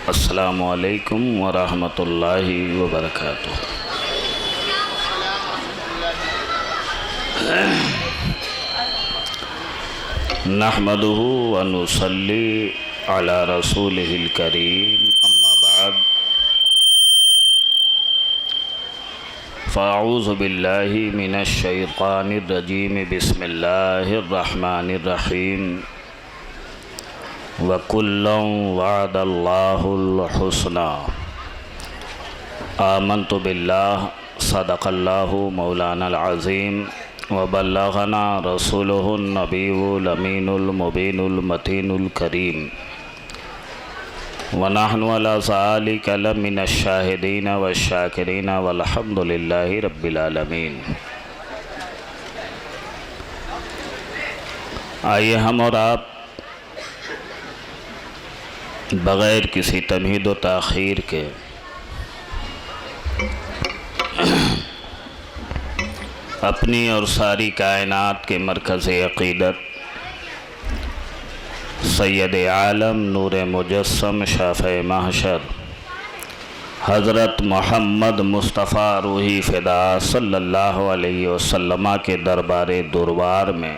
السلام علیکم ورحمۃ اللہ وبرکاتہ۔ نحمده ونصلی علی رسولہ الکریم، اما بعد فاعوذ باللہ من الشیطان الرجیم، بسم اللہ الرحمن الرحیم۔ وَكُلًّا وَعَدَ اللَّهُ الْحُسْنَى۔ آمنت باللہ، صدق اللہ مولانا العظیم، وبلغنا رسولہ النبی الامین المبین المتین الکریم، ونحن علی ذلک لمن الشاہدین والشاکرین، والحمد للہ رب العالمین۔ آئیے ہم اور آپ بغیر کسی تمہید و تاخیر کے اپنی اور ساری کائنات کے مرکز عقیدت سید عالم نور مجسم شافع محشر حضرت محمد مصطفیٰ روحی فدا صلی اللہ علیہ وسلم کے دربار دربار میں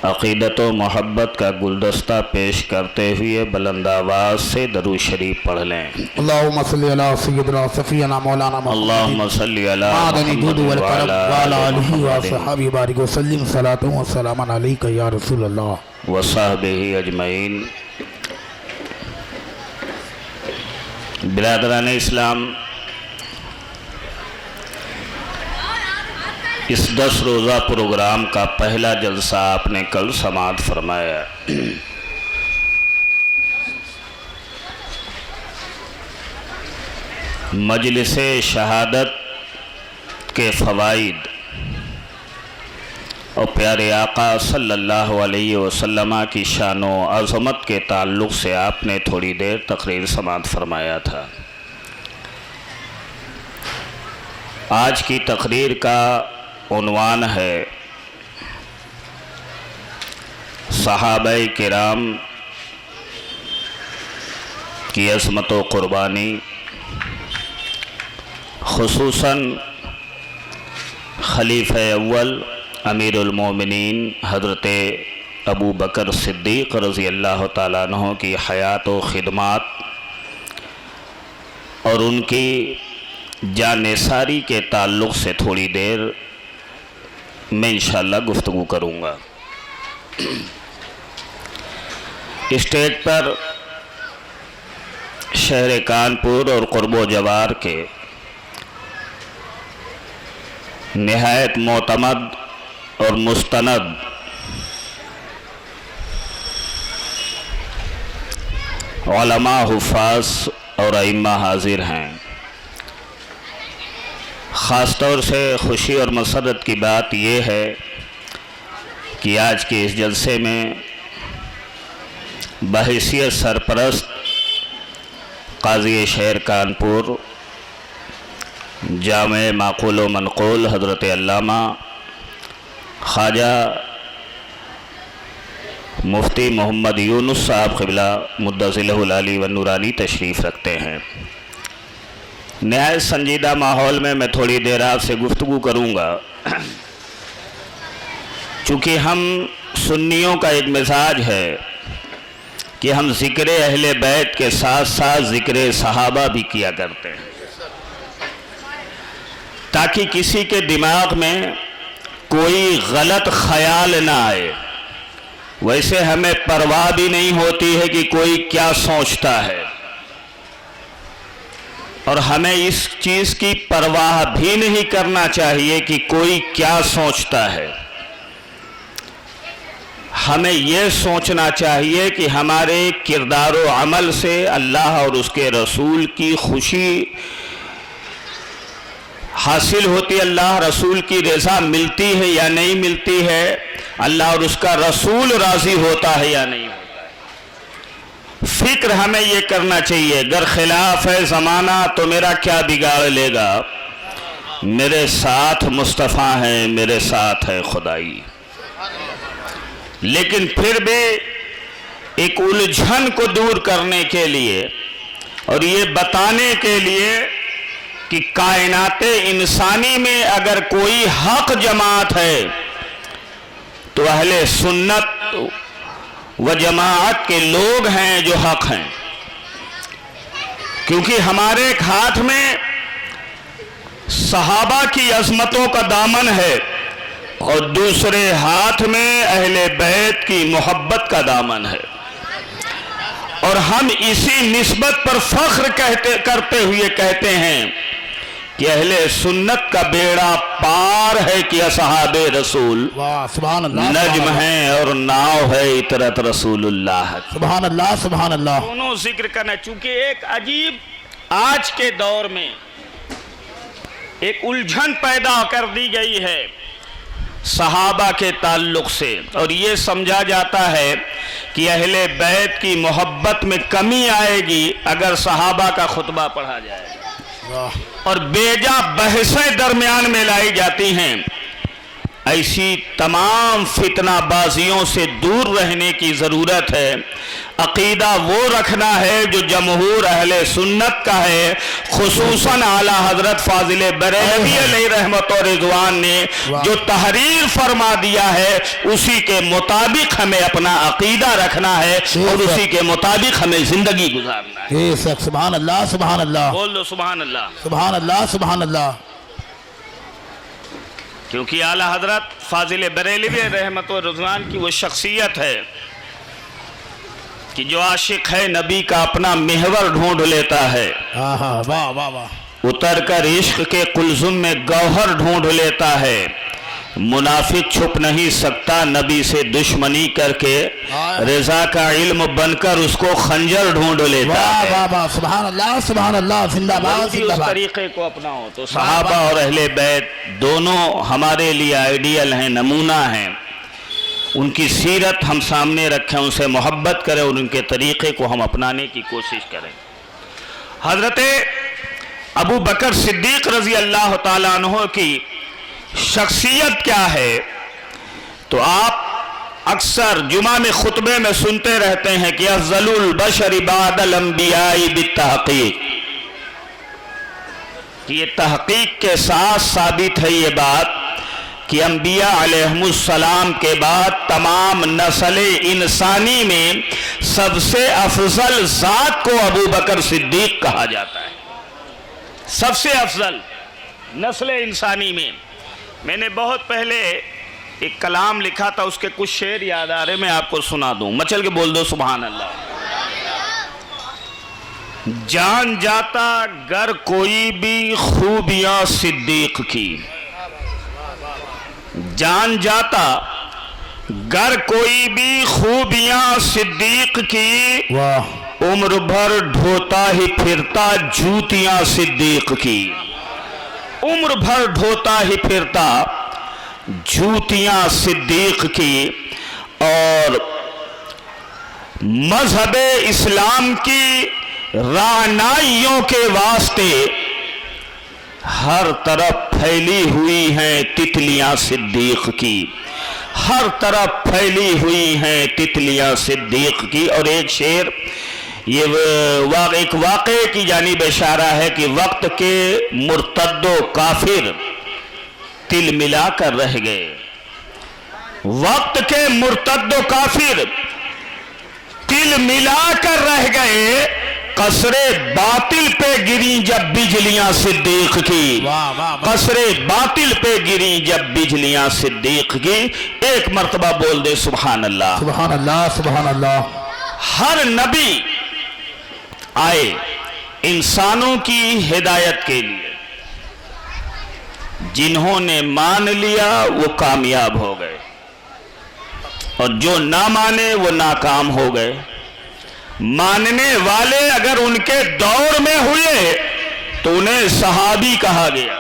عقیدت و محبت کا گلدستہ پیش کرتے ہوئے بلند آواز سے درود شریف پڑھ لیں۔ اللہم صلی علی سیدنا صفینا مولانا محمد اللہم صلی علی محمد وعلی آلہ وصحبہ بارک وسلم، صلاۃ و سلام علیک یا رسول اللہ وصحبہ اجمعین۔ برادران اسلام، اس 10 روزہ پروگرام کا پہلا جلسہ آپ نے کل سماعت فرمایا۔ مجلس شہادت کے فوائد اور پیارے آقا صلی اللہ علیہ وسلم کی شان و عظمت کے تعلق سے آپ نے تھوڑی دیر تقریر سماعت فرمایا تھا۔ آج کی تقریر کا عنوان ہے صحابہ کرام کی عظمت و قربانی، خصوصاً خلیفہ اول امیر المومنین حضرت ابو بکر صدیق رضی اللہ تعالیٰ عنہ کی حیات و خدمات اور ان کی جانثاری کے تعلق سے تھوڑی دیر میں انشاءاللہ گفتگو کروں گا۔ اسٹیج پر شہر کانپور اور قرب و جوار کے نہایت معتمد اور مستند علماء، حفاظ اور ائمہ حاضر ہیں۔ خاص طور سے خوشی اور مسرت کی بات یہ ہے کہ آج کے اس جلسے میں بحیثیت سرپرست قاضی شہر کانپور جامع معقول و منقول حضرت علامہ خواجہ مفتی محمد یونس صاحب قبلہ مدظلہ العلی و نورانی تشریف رکھتے ہیں۔ نہایت سنجیدہ ماحول میں تھوڑی دیر آپ سے گفتگو کروں گا۔ چونکہ ہم سنیوں کا ایک مزاج ہے کہ ہم ذکر اہل بیت کے ساتھ ساتھ ذکر صحابہ بھی کیا کرتے ہیں، تاکہ کسی کے دماغ میں کوئی غلط خیال نہ آئے۔ ویسے ہمیں پرواہ بھی نہیں ہوتی ہے کہ کوئی کیا سوچتا ہے، اور ہمیں اس چیز کی پرواہ بھی نہیں کرنا چاہیے کہ کوئی کیا سوچتا ہے۔ ہمیں یہ سوچنا چاہیے کہ ہمارے کردار و عمل سے اللہ اور اس کے رسول کی خوشی حاصل ہوتی، اللہ رسول کی رضا ملتی ہے یا نہیں ملتی ہے، اللہ اور اس کا رسول راضی ہوتا ہے یا نہیں ہوتا ہے۔ فکر ہمیں یہ کرنا چاہیے، گر خلاف ہے زمانہ تو میرا کیا بگاڑ لے گا، میرے ساتھ مصطفیٰ ہیں، میرے ساتھ ہے خدائی۔ لیکن پھر بھی ایک الجھن کو دور کرنے کے لیے اور یہ بتانے کے لیے کہ کائنات انسانی میں اگر کوئی حق جماعت ہے تو اہل سنت و جماعت کے لوگ ہیں جو حق ہیں، کیونکہ ہمارے ایک ہاتھ میں صحابہ کی عظمتوں کا دامن ہے اور دوسرے ہاتھ میں اہل بیت کی محبت کا دامن ہے، اور ہم اسی نسبت پر فخر کرتے ہوئے کہتے ہیں کہ اہل سنت کا بیڑا پار ہے کہ اصحاب رسول واہ سبحان اللہ نجم ہیں اور ناؤ ہے اطرت رسول اللہ۔ سبحان اللہ سبحان اللہ۔ دونوں ذکر کرنا، چونکہ ایک عجیب آج کے دور میں ایک الجھن پیدا کر دی گئی ہے صحابہ کے تعلق سے، اور یہ سمجھا جاتا ہے کہ اہل بیت کی محبت میں کمی آئے گی اگر صحابہ کا خطبہ پڑھا جائے، اور بیجا بحثیں درمیان میں لائی جاتی ہیں۔ ایسی تمام فتنہ بازیوں سے دور رہنے کی ضرورت ہے۔ عقیدہ وہ رکھنا ہے جو جمہور اہل سنت کا ہے، خصوصاً اعلیٰ حضرت فاضل بریلوی علیہ رحمت و رضوان نے جو تحریر فرما دیا ہے اسی کے مطابق ہمیں اپنا عقیدہ رکھنا ہے اور اسی کے مطابق ہمیں زندگی گزارنا ہے۔ سبحان اللہ سبحان اللہ۔ بول دو سبحان اللہ۔ سبحان اللہ سبحان اللہ۔ کیونکہ اعلیٰ حضرت فاضل بریلوی رحمت و رضوان کی وہ شخصیت ہے کہ جو عاشق ہے نبی کا اپنا محور ڈھونڈ لیتا ہے، واہ واہ واہ۔ اتر کر عشق کے قلزم میں گوہر ڈھونڈ لیتا ہے، منافق چھپ نہیں سکتا نبی سے دشمنی کر کے، رضا کا علم بن کر اس کو خنجر ڈھونڈ لیتا ہے۔ واہ واہ سبحان اللہ سبحان اللہ۔ زندہ باد اس زندہ باد۔ طریقے کو اپناؤ تو صحابہ اور اہل بیت دونوں ہمارے لیے آئیڈیل ہیں، نمونہ ہیں۔ ان کی سیرت ہم سامنے رکھیں، ان سے محبت کریں اور ان کے طریقے کو ہم اپنانے کی کوشش کریں۔ حضرت ابو بکر صدیق رضی اللہ تعالیٰ عنہ کی شخصیت کیا ہے تو آپ اکثر جمعہ میں خطبے میں سنتے رہتے ہیں کہ افضل البشر بعد الانبیاء بالتحقیق، یہ تحقیق کے ساتھ ثابت ہے یہ بات کہ انبیاء علیہم السلام کے بعد تمام نسل انسانی میں سب سے افضل ذات کو ابو بکر صدیق کہا جاتا ہے، سب سے افضل نسل انسانی میں۔ میں نے بہت پہلے ایک کلام لکھا تھا، اس کے کچھ شعر یاد آ رہے، میں آپ کو سنا دوں، مچل کے بول دو سبحان اللہ۔ جان جاتا گر کوئی بھی خوبیاں صدیق کی، جان جاتا گر کوئی بھی خوبیاں صدیق کی، واہ عمر بھر ڈھوتا ہی پھرتا جوتیاں صدیق کی، عمر بھر ڈھوتا ہی پھرتا جوتیاں صدیق کی، اور مذہب اسلام کی رعنائیوں کے واسطے ہر طرف پھیلی ہوئی ہیں تتلیاں صدیق کی، ہر طرف پھیلی ہوئی ہیں تتلیاں صدیق کی۔ اور ایک شعر یہ ایک واقعے کی جانب اشارہ ہے کہ وقت کے مرتد و کافر تل ملا کر رہ گئے، وقت کے مرتد و کافر تل ملا کر رہ گئے، قصر باطل پہ گری جب بجلیاں صدیق کی، قصر باطل پہ گری جب بجلیاں صدیق کی۔ ایک مرتبہ بول دے سبحان اللہ سبحان اللہ سبحان اللہ۔ ہر نبی آئے انسانوں کی ہدایت کے لیے، جنہوں نے مان لیا وہ کامیاب ہو گئے اور جو نہ مانے وہ ناکام ہو گئے۔ ماننے والے اگر ان کے دور میں ہوئے تو انہیں صحابی کہا گیا،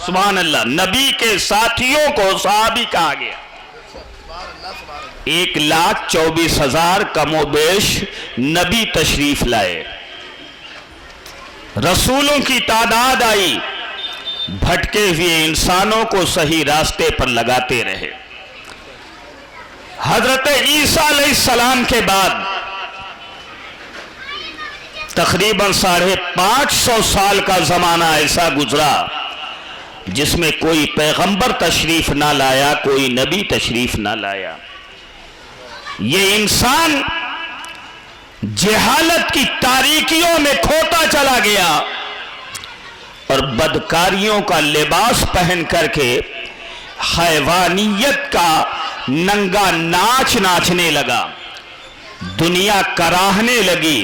سبحان اللہ، نبی کے ساتھیوں کو صحابی کہا گیا۔ 1,24,000 کم و بیش نبی تشریف لائے، رسولوں کی تعداد آئی، بھٹکے ہوئے انسانوں کو صحیح راستے پر لگاتے رہے۔ حضرت عیسیٰ علیہ السلام کے بعد تقریباً 550 سال کا زمانہ ایسا گزرا جس میں کوئی پیغمبر تشریف نہ لایا، کوئی نبی تشریف نہ لایا۔ یہ انسان جہالت کی تاریکیوں میں کھوتا چلا گیا اور بدکاریوں کا لباس پہن کر کے حیوانیت کا ننگا ناچ ناچنے لگا، دنیا کراہنے لگی،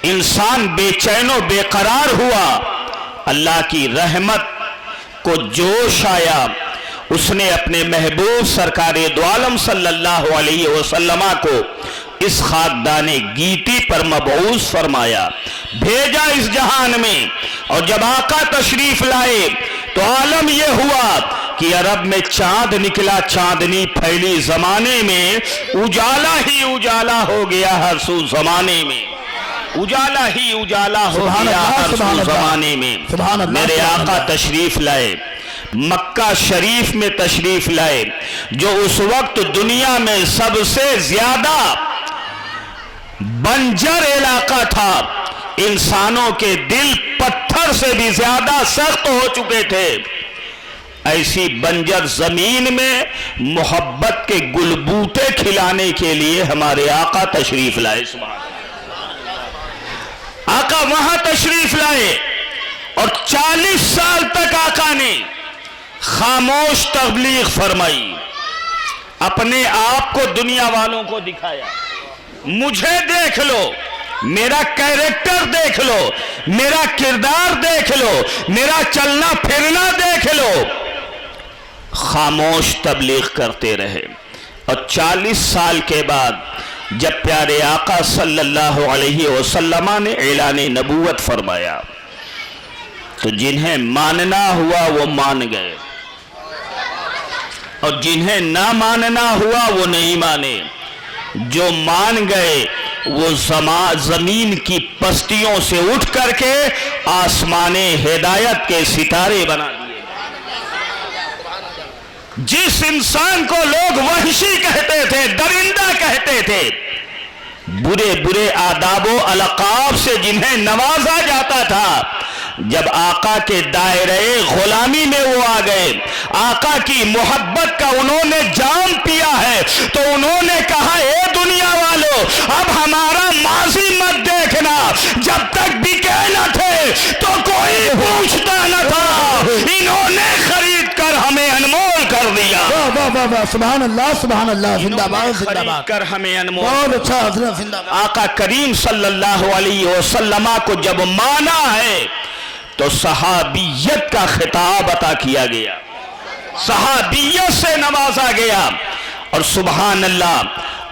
انسان بے چین و بے قرار ہوا۔ اللہ کی رحمت کو جوش آیا، اس نے اپنے محبوب سرکار دو عالم صلی اللہ علیہ وسلم کو اس خاکدان گیتی پر مبعوث فرمایا، بھیجا اس جہان میں۔ اور جب آقا تشریف لائے تو عالم یہ ہوا کہ عرب میں چاند نکلا، چاندنی پھیلی، زمانے میں اجالا ہی اجالا ہو گیا، ہر سو زمانے میں اجالا ہی اجالا ہو گیا، ہر سو زمانے میں۔ میرے آقا تشریف لائے، مکہ شریف میں تشریف لائے، جو اس وقت دنیا میں سب سے زیادہ بنجر علاقہ تھا، انسانوں کے دل پتھر سے بھی زیادہ سخت ہو چکے تھے، ایسی بنجر زمین میں محبت کے گل بوٹے کھلانے کے لیے ہمارے آقا تشریف لائے۔ سبحان اللہ، آقا وہاں تشریف لائے اور 40 سال تک آقا نے خاموش تبلیغ فرمائی، اپنے آپ کو دنیا والوں کو دکھایا، مجھے دیکھ لو، میرا کیریکٹر دیکھ لو، میرا کردار دیکھ لو، میرا چلنا پھرنا دیکھ لو۔ خاموش تبلیغ کرتے رہے اور 40 سال کے بعد جب پیارے آقا صلی اللہ علیہ وسلم نے اعلان نبوت فرمایا تو جنہیں ماننا ہوا وہ مان گئے اور جنہیں نہ ماننا ہوا وہ نہیں مانے۔ جو مان گئے وہ زمین کی پستیوں سے اٹھ کر کے آسمان ہدایت کے ستارے بنا دیے۔ جس انسان کو لوگ وحشی کہتے تھے، درندہ کہتے تھے، برے برے آداب و القاب سے جنہیں نوازا جاتا تھا، جب آقا کے دائرے غلامی میں وہ آ گئے، آقا کی محبت کا انہوں نے جام پیا ہے، تو انہوں نے کہا اے دنیا والو، اب ہمارا ماضی مت دیکھنا، جب تک بکے نہ تھے تو کوئی پوچھتا نہ تھا، انہوں نے خرید کر ہمیں انمول کر دیا۔ سبحان اللہ، سبحان اللہ، زندہ باد، زندہ خرید باد، کر ہمیں انمول۔ بہت اچھا حضرت، زندہ باد۔ آقا کریم صلی اللہ علیہ وسلم کو جب مانا ہے تو صحابیت کا خطاب عطا کیا گیا، صحابیت سے نوازا گیا، اور سبحان اللہ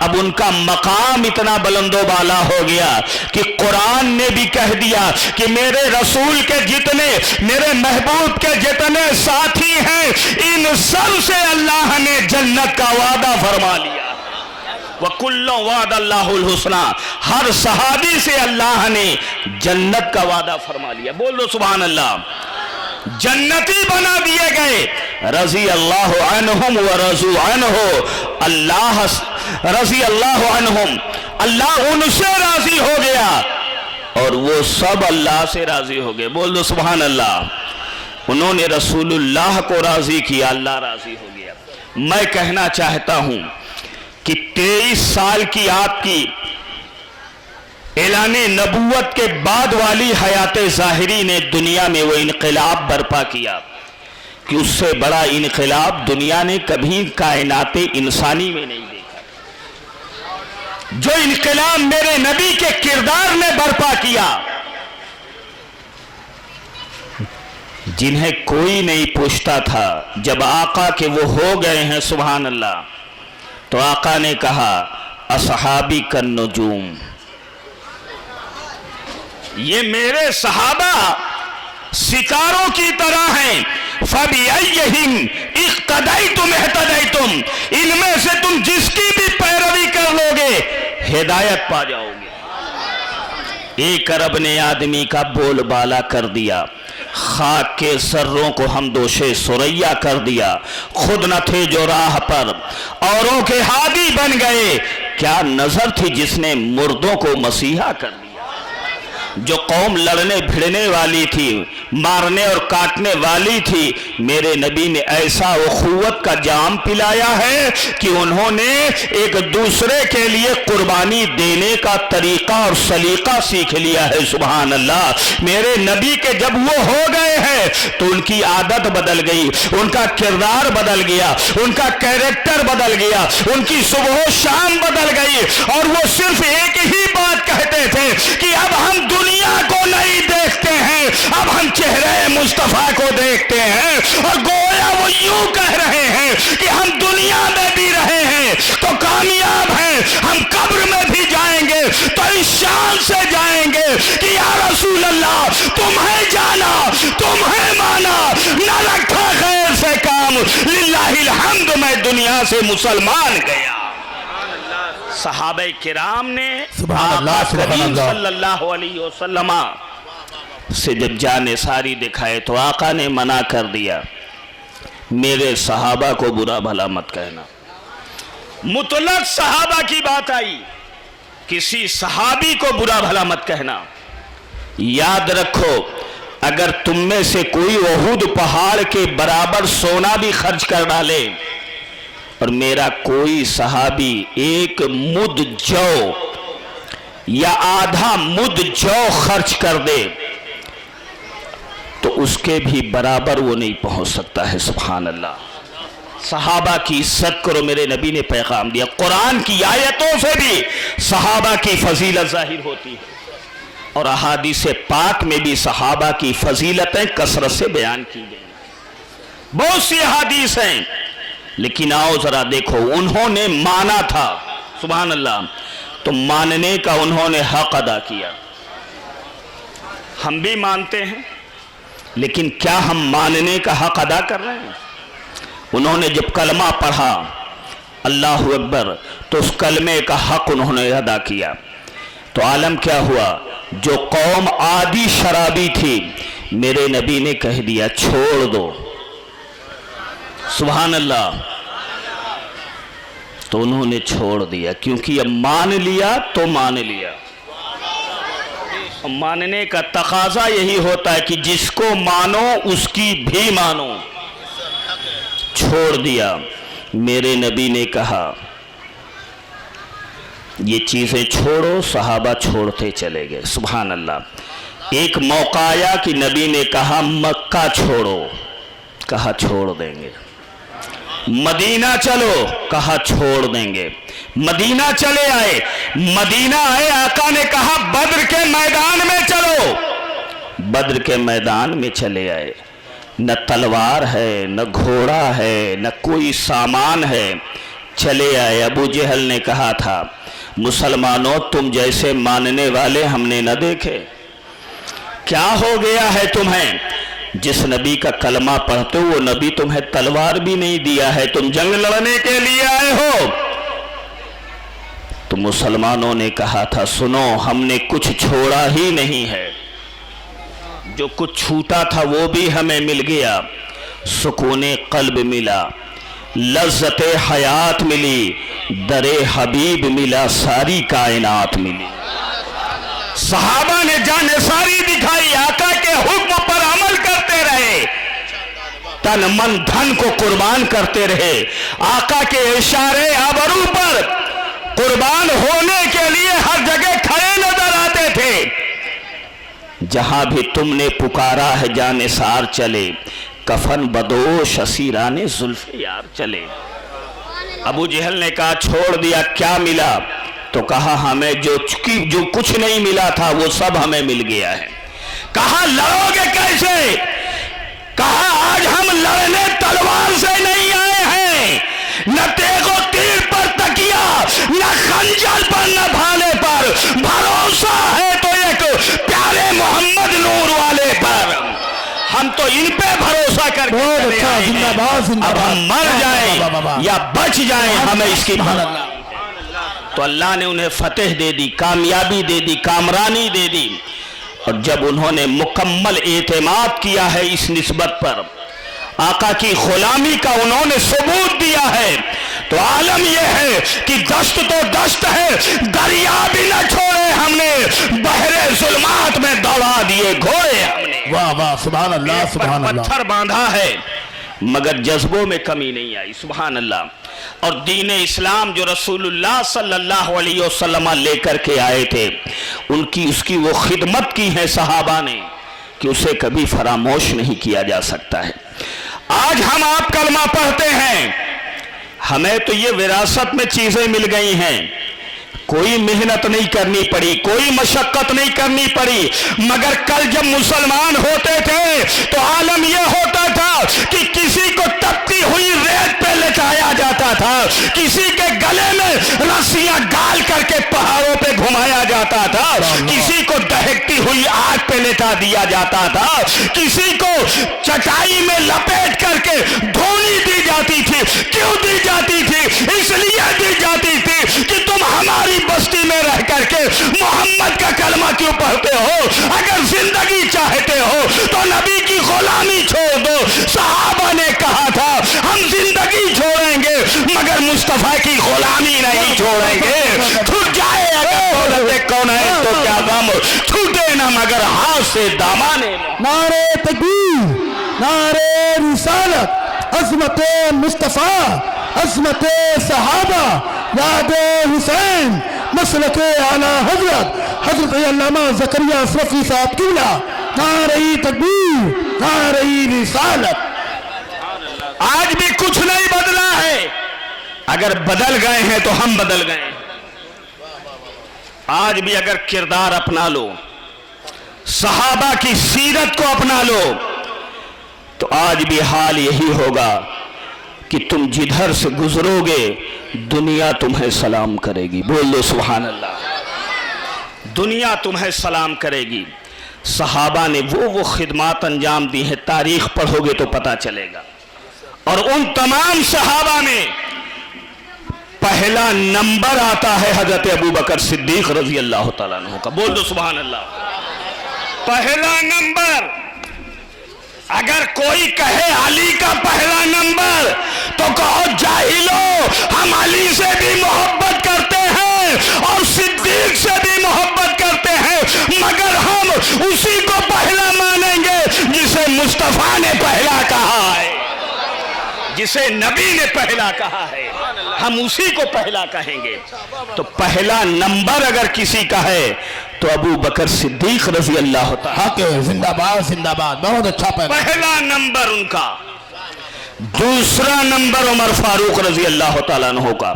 اب ان کا مقام اتنا بلند و بالا ہو گیا کہ قرآن نے بھی کہہ دیا کہ میرے رسول کے جتنے، میرے محبوب کے جتنے ساتھی ہیں، ان سب سے اللہ نے جنت کا وعدہ فرما لیا۔ وَكُلٌّ وَعَدَ اللَّهُ الْحُسْنَى، ہر صحابی سے اللہ نے جنت کا وعدہ فرما لیا۔ بول دو سبحان اللہ، جنتی بنا دیے گئے۔ رضی اللہ عنہم ورضوا عنہ، اللہ رضی اللہ عنہم، اللہ ان سے راضی ہو گیا اور وہ سب اللہ سے راضی ہو گئے۔ بول دو سبحان اللہ، انہوں نے رسول اللہ کو راضی کیا، اللہ راضی ہو گیا۔ میں کہنا چاہتا ہوں کہ 23 سال کی آپ کی اعلان نبوت کے بعد والی حیات ظاہری نے دنیا میں وہ انقلاب برپا کیا کہ اس سے بڑا انقلاب دنیا نے کبھی کائنات انسانی میں نہیں دیکھا۔ جو انقلاب میرے نبی کے کردار نے برپا کیا، جنہیں کوئی نہیں پوچھتا تھا، جب آقا کے وہ ہو گئے ہیں سبحان اللہ، تو آقا نے کہا اصحابی کالنجوم، یہ میرے صحابہ ستاروں کی طرح ہیں، فَبِأَيِّهِمْ اِقْتَدَيْتُمْ اِحْتَدَيْتُمْ، ان میں سے تم جس کی بھی پیروی کر لو گے ہدایت پا جاؤ گے۔ ایک عرب نے آدمی کا بول بالا کر دیا، خاک کے ذروں کو ہم دوشے سریا کر دیا، خود نہ تھے جو راہ پر اوروں کے ہادی بن گئے، کیا نظر تھی جس نے مردوں کو مسیحا کر دیا۔ جو قوم لڑنے بھڑنے والی تھی، مارنے اور کاٹنے والی تھی، میرے نبی نے ایسا اخوت کا جام پلایا ہے کہ انہوں نے ایک دوسرے کے لیے قربانی دینے کا طریقہ اور سلیقہ سیکھ لیا ہے۔ سبحان اللہ۔ میرے نبی کے جب وہ ہو گئے ہیں تو ان کی عادت بدل گئی، ان کا کردار بدل گیا، ان کا کیریکٹر بدل گیا، ان کی صبح و شام بدل گئی، اور وہ صرف ایک ہی بات کہتے تھے کہ اب ہم دنیا کو نہیں دیکھتے ہیں، اب ہم چہرے مصطفیٰ کو دیکھتے ہیں، اور گویا وہ یوں کہہ رہے ہیں کہ ہم دنیا میں بھی رہے ہیں تو کامیاب ہیں، ہم قبر میں بھی جائیں گے تو اس شان سے جائیں گے کہ یا رسول اللہ تمہیں جانا، تمہیں مانا، نہ رکھا خیر سے کام، للہ الحمد میں دنیا سے مسلمان گیا۔ صحابہ کرام نے سبحان اللہ، آقا سبحان کریم اللہ صلی اللہ علیہ وسلم سے جب جان ساری دکھائے تو آقا نے منع کر دیا، میرے صحابہ کو برا بھلا مت کہنا۔ مطلق صحابہ کی بات آئی، کسی صحابی کو برا بھلا مت کہنا۔ یاد رکھو اگر تم میں سے کوئی احد پہاڑ کے برابر سونا بھی خرچ کر ڈالے اور میرا کوئی صحابی ایک مد جو یا آدھا مد جو خرچ کر دے تو اس کے بھی برابر وہ نہیں پہنچ سکتا ہے۔ سبحان اللہ۔ صحابہ کی عزت کرو، میرے نبی نے پیغام دیا۔ قرآن کی آیتوں سے بھی صحابہ کی فضیلت ظاہر ہوتی ہے، اور احادیث پاک میں بھی صحابہ کی فضیلتیں کثرت سے بیان کی گئی، بہت سی احادیث ہیں، لیکن آؤ ذرا دیکھو انہوں نے مانا تھا، سبحان اللہ، تو ماننے کا انہوں نے حق ادا کیا۔ ہم بھی مانتے ہیں لیکن کیا ہم ماننے کا حق ادا کر رہے ہیں؟ انہوں نے جب کلمہ پڑھا اللہ اکبر تو اس کلمے کا حق انہوں نے ادا کیا، تو عالم کیا ہوا؟ جو قوم عادی شرابی تھی میرے نبی نے کہہ دیا چھوڑ دو، سبحان اللہ، تو انہوں نے چھوڑ دیا، کیونکہ اب مان لیا تو مان لیا۔ ماننے کا تقاضا یہی ہوتا ہے کہ جس کو مانو اس کی بھی مانو۔ چھوڑ دیا، میرے نبی نے کہا یہ چیزیں چھوڑو، صحابہ چھوڑتے چلے گئے، سبحان اللہ۔ ایک موقع آیا کہ نبی نے کہا مکہ چھوڑو، کہا چھوڑ دیں گے۔ مدینہ چلو، کہا چھوڑ دیں گے۔ مدینہ چلے آئے، مدینہ آئے، آقا نے کہا بدر کے میدان میں چلو، بدر کے میدان میں چلے آئے۔ نہ تلوار ہے، نہ گھوڑا ہے، نہ کوئی سامان ہے، چلے آئے۔ ابو جہل نے کہا تھا مسلمانوں تم جیسے ماننے والے ہم نے نہ دیکھے، کیا ہو گیا ہے تمہیں؟ جس نبی کا کلمہ پڑھتے ہو وہ نبی تمہیں تلوار بھی نہیں دیا ہے، تم جنگ لڑنے کے لیے آئے ہو۔ تو مسلمانوں نے کہا تھا سنو ہم نے کچھ چھوڑا ہی نہیں ہے، جو کچھ چھوٹا تھا وہ بھی ہمیں مل گیا، سکون قلب ملا، لذت حیات ملی، در حبیب ملا، ساری کائنات ملی۔ صحابہ نے جان ساری دکھائی، آقا کے حکم پر عمل کرتے رہے، تن من دھن کو قربان کرتے رہے، آقا کے اشارے آبرو پر قربان ہونے کے لیے ہر جگہ کھڑے نظر آتے تھے۔ جہاں بھی تم نے پکارا ہے جانثار چلے، کفن بدوش اسیران زلف یار چلے۔ ابو جہل نے کہا چھوڑ دیا، کیا ملا؟ تو کہا ہمیں جو کچھ نہیں ملا تھا وہ سب ہمیں مل گیا ہے۔ کہا لڑو گے کیسے؟ کہا آج ہم لڑنے تلوار سے نہیں آئے ہیں، نہ تیغ و تیر پر تکیا، نہ خنجر پر، نہ بھالے پر، بھروسہ ہے تو ایک پیارے محمد نور والے پر۔ ہم تو ان پہ بھروسہ کر کے اب ہم مر جائیں یا بچ جائیں ہمیں اس کی تو اللہ نے انہیں فتح دے دی، کامیابی دے دی، کامرانی دے دی۔ اور جب انہوں نے مکمل اعتماد کیا ہے اس نسبت پر، آقا کی غلامی کا انہوں نے ثبوت دیا ہے، تو عالم یہ ہے کہ دشت تو دشت ہے، دریا بھی نہ چھوڑے ہم نے، بحر ظلمات میں دوڑا دیے گھوڑے ہم نے، واہ واہ سبحان اللہ سبحان اللہ. پتھر باندھا ہے مگر جذبوں میں کمی نہیں آئی. سبحان اللہ. اور دین اسلام جو رسول اللہ صلی اللہ علیہ وسلم لے کر کے آئے تھے، اس کی وہ خدمت کی ہے صحابہ نے کہ اسے کبھی فراموش نہیں کیا جا سکتا ہے. آج ہم آپ کلمہ پڑھتے ہیں، ہمیں تو یہ وراثت میں چیزیں مل گئی ہیں، کوئی محنت نہیں کرنی پڑی، کوئی مشقت نہیں کرنی پڑی، مگر کل جب مسلمان ہوتے تھے تو عالم یہ ہوتا تھا کہ کسی کو تپتی ہوئی ریت پہ لٹایا جاتا تھا، کسی کے گلے میں رسیاں ڈال کر کے پہاڑوں پہ گھمایا جاتا تھا، کسی کو دہکتی ہوئی آگ پہ لٹا دیا جاتا تھا، کسی کو چٹائی میں لپیٹ کر کے دھونی دی جاتی تھی. کیوں دی جاتی تھی؟ اس لیے دی جاتی تھی کہ تم ہماری بستی میں رہ کر کے محمد کا کلمہ کیوں پڑھتے ہو؟ اگر زندگی چاہتے ہو تو نبی کی غلامی چھوڑ دو. صحابہ نے کہا تھا ہم زندگی چھوڑیں گے مگر مصطفیٰ کی غلامی نہیں چھوڑیں گے. چھوٹ جائے اگر دولت کون ہے تو کیا غم، چھوٹے نہ مگر ہاتھ سے دامانے. نعرے تکبیر، نعرے رسالت، عظمت مصطفیٰ، عظمت صحابہ، یاد حسین، مسلک اعلی حضرت علامہ زکریا اشرفی صاحب قبلہ. نعرہ تکبیر، نعرہ رسالت. آج بھی کچھ نہیں بدلا ہے، اگر بدل گئے ہیں تو ہم بدل گئے ہیں. آج بھی اگر کردار اپنا لو، صحابہ کی سیرت کو اپنا لو، تو آج بھی حال یہی ہوگا کہ تم جدھر سے گزرو گے دنیا تمہیں سلام کرے گی. بول دو سبحان اللہ. دنیا تمہیں سلام کرے گی. صحابہ نے وہ خدمات انجام دی ہیں، تاریخ پڑھو گے تو پتہ چلے گا. اور ان تمام صحابہ میں پہلا نمبر آتا ہے حضرت ابوبکر صدیق رضی اللہ تعالیٰ عنہ کا. بول دو سبحان اللہ. پہلا نمبر. اگر کوئی کہے علی کا پہلا نمبر تو کہو جاہلو، ہم علی سے بھی محبت کرتے ہیں اور صدیق سے بھی محبت کرتے ہیں، مگر ہم اسی کو پہلا مانیں گے جسے مصطفیٰ نے پہلا کہا ہے، جسے نبی نے پہلا کہا ہے، ہم اسی کو پہلا کہیں گے. تو پہلا نمبر اگر کسی کا ہے تو ابو بکر صدیق رضی اللہ تعالیٰ. حق زندہ باد زندہ باد. بہت اچھا پہلا نمبر ان کا. دوسرا نمبر عمر فاروق رضی اللہ تعالیٰ عنہ کا.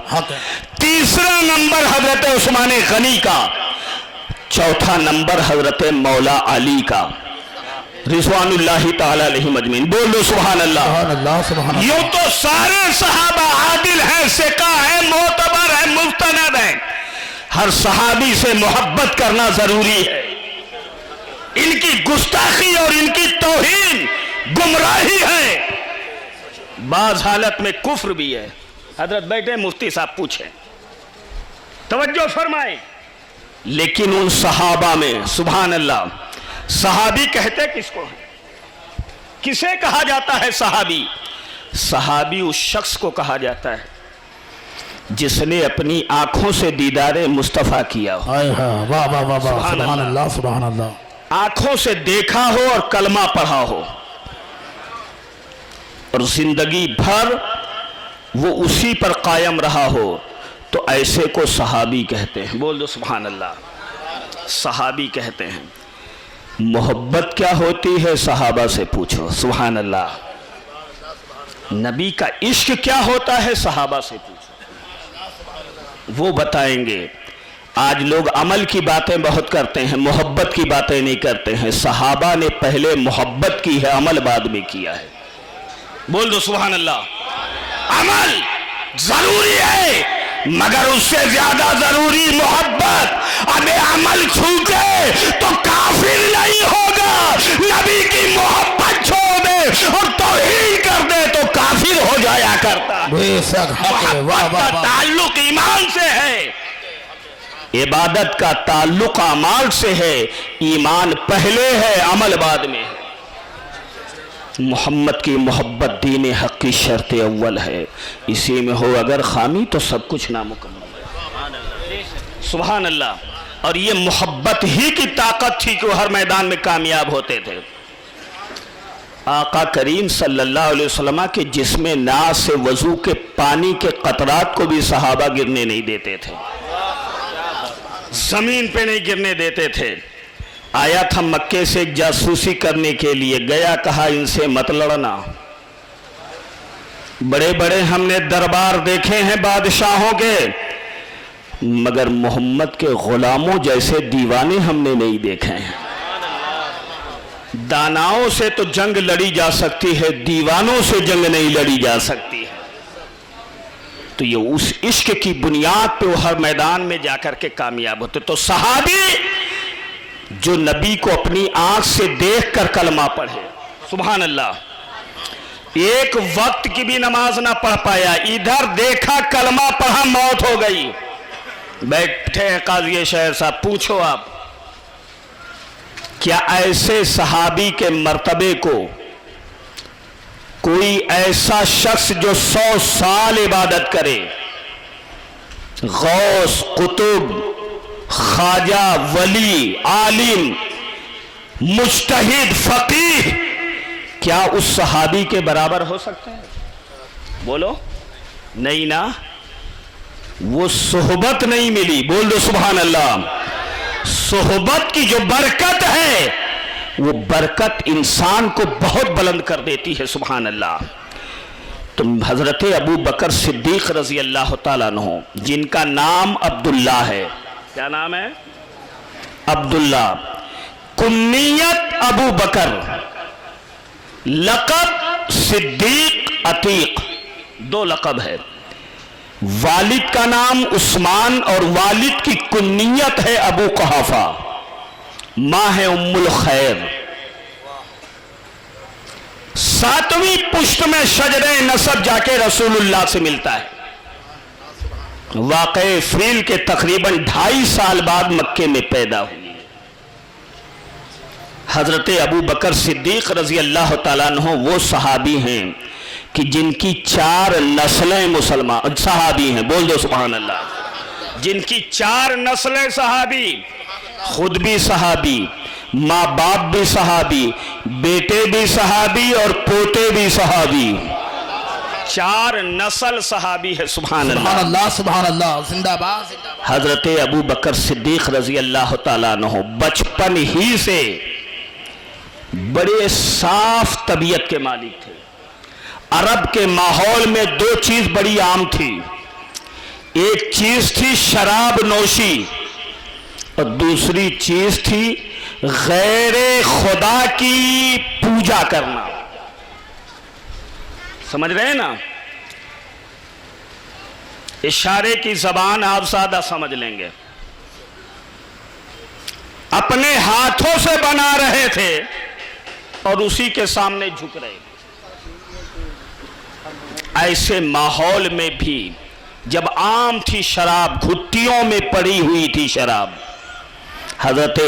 تیسرا نمبر حضرت عثمان غنی کا. چوتھا نمبر حضرت مولا علی کا رضوان اللہ تعالیٰ علیہ مجمعین. بول دو سبحان اللہ. سبحان اللہ سبحان اللہ. یوں تو سارے صحابہ عادل ہیں، ثقہ ہیں، معتبر ہیں، مستند ہیں. ہر صحابی سے محبت کرنا ضروری ہے. ان کی گستاخی اور ان کی توہین گمراہی ہے، بعض حالت میں کفر بھی ہے. حضرت بیٹھے مفتی صاحب پوچھیں، توجہ فرمائیں. لیکن ان صحابہ میں سبحان اللہ، صحابی کہتے کس کو ہیں؟ کسے کہا جاتا ہے صحابی؟ صحابی اس شخص کو کہا جاتا ہے جس نے اپنی آنکھوں سے دیدار مصطفیٰ کیا ہو. واہ واہ واہ واہ سبحان اللہ سبحان اللہ. آنکھوں سے دیکھا ہو اور کلمہ پڑھا ہو اور زندگی بھر وہ اسی پر قائم رہا ہو تو ایسے کو صحابی کہتے ہیں. بول دو سبحان اللہ. صحابی کہتے ہیں. محبت کیا ہوتی ہے صحابہ سے پوچھو. سبحان اللہ. نبی کا عشق کیا ہوتا ہے صحابہ سے پوچھو، وہ بتائیں گے. آج لوگ عمل کی باتیں بہت کرتے ہیں، محبت کی باتیں نہیں کرتے ہیں. صحابہ نے پہلے محبت کی ہے، عمل بعد میں کیا ہے. بول دو سبحان اللہ. عمل ضروری ہے مگر اس سے زیادہ ضروری محبت. اب عمل چھوٹے تو کافر نہیں ہوگا. نبی کی محبت چھوڑ دے اور توہین کر دے تو کافر ہو جایا کرتا. محبت کا تعلق ایمان سے ہے. عبادت کا تعلق اعمال سے ہے، ایمان پہلے ہے عمل بعد میں ہے۔ محمد کی محبت دین حق کی شرط اول ہے، اسی میں ہو اگر خامی تو سب کچھ نامکمل ہے۔ سبحان اللہ۔ اور یہ محبت ہی کی طاقت تھی کہ وہ ہر میدان میں کامیاب ہوتے تھے۔ آقا کریم صلی اللہ علیہ وسلم کے جسم ناز سے وضو کے پانی کے قطرات کو بھی صحابہ گرنے نہیں دیتے تھے، زمین پہ نہیں گرنے دیتے تھے۔ آیا تھا مکے سے ایک جاسوسی کرنے کے لیے، گیا کہا ان سے مت لڑنا، بڑے بڑے ہم نے دربار دیکھے ہیں بادشاہوں کے، مگر محمد کے غلاموں جیسے دیوانے ہم نے نہیں دیکھے ہیں۔ داناؤں سے تو جنگ لڑی جا سکتی ہے، دیوانوں سے جنگ نہیں لڑی جا سکتی ہے۔ تو یہ اس عشق کی بنیاد پہ وہ ہر میدان میں جا کر کے کامیاب ہوتے۔ تو صحابی جو نبی کو اپنی آنکھ سے دیکھ کر کلمہ پڑھے، سبحان اللہ، ایک وقت کی بھی نماز نہ پڑھ پایا، ادھر دیکھا کلمہ پڑھا موت ہو گئی۔ بیٹھے قاضی شہر صاحب، پوچھو آپ کیا ایسے صحابی کے مرتبے کو کوئی ایسا شخص جو 100 سال عبادت کرے، غوث، قطب، خواجہ، ولی، عالم، مجتہد، فقیہ، کیا اس صحابی کے برابر ہو سکتا ہے؟ بولو نہیں نا، وہ صحبت نہیں ملی، بول دو سبحان اللہ۔ صحبت کی جو برکت ہے وہ برکت انسان کو بہت بلند کر دیتی ہے، سبحان اللہ۔ تو حضرت ابو بکر صدیق رضی اللہ تعالیٰ عنہ، جن کا نام عبداللہ ہے، کیا نام ہے؟ عبداللہ، کنیت ابو بکر، لقب صدیق عتیق، دو لقب ہے۔ والد کا نام عثمان اور والد کی کنیت ہے ابو قحافہ، ماں ہے ام الخیر۔ 7ویں پشت میں شجرہ نسب جا کے رسول اللہ سے ملتا ہے۔ واقع فیل کے تقریباً 2.5 سال بعد مکے میں پیدا ہوئی۔ حضرت ابو بکر صدیق رضی اللہ تعالیٰ عنہ وہ صحابی ہیں کہ جن کی 4 نسلیں مسلمان صحابی ہیں، بول دو سبحان اللہ، جن کی 4 نسلیں صحابی، خود بھی صحابی، ماں باپ بھی صحابی، بیٹے بھی صحابی اور پوتے بھی صحابی، 4 نسل صحابی ہے، سبحان اللہ سبحان اللہ سبحان اللہ، زندہ باد۔ حضرت ابو بکر صدیق رضی اللہ تعالیٰ عنہ بچپن ہی سے بڑے صاف طبیعت کے مالک تھے۔ عرب کے ماحول میں 2 چیز بڑی عام تھی، ایک چیز تھی شراب نوشی اور دوسری چیز تھی غیر خدا کی پوجا کرنا۔ سمجھ رہے ہیں نا؟ اشارے کی زبان آپ سادہ سمجھ لیں گے۔ اپنے ہاتھوں سے بنا رہے تھے اور اسی کے سامنے جھک رہے تھے۔ ایسے ماحول میں بھی جب عام تھی شراب، گھٹیوں میں پڑی ہوئی تھی شراب، حضرت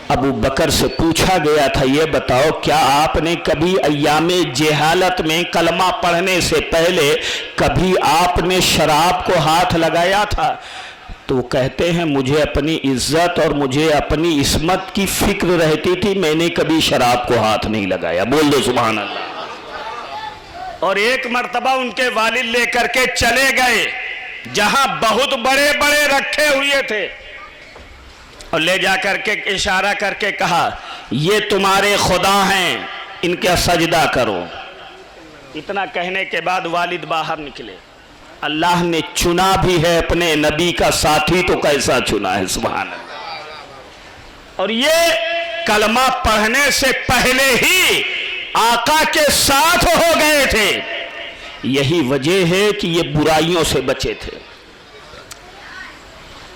ابو بکر سے پوچھا گیا تھا یہ بتاؤ کیا آپ نے کبھی ایام جہالت میں کلمہ پڑھنے سے پہلے کبھی آپ نے شراب کو ہاتھ لگایا تھا؟ تو وہ کہتے ہیں مجھے اپنی عزت اور مجھے اپنی عصمت کی فکر رہتی تھی، میں نے کبھی شراب کو ہاتھ نہیں لگایا، بول دو سبحان اللہ۔ اور ایک مرتبہ ان کے والد لے کر کے چلے گئے جہاں بہت بڑے بڑے رکھے ہوئے تھے، اور لے جا کر کے اشارہ کر کے کہا یہ تمہارے خدا ہیں، ان کا سجدہ کرو۔ اتنا کہنے کے بعد والد باہر نکلے۔ اللہ نے چنا بھی ہے اپنے نبی کا ساتھی تو کیسا چنا ہے، سبحان اللہ۔ اور یہ کلمہ پڑھنے سے پہلے ہی آقا کے ساتھ ہو گئے تھے، یہی وجہ ہے کہ یہ برائیوں سے بچے تھے۔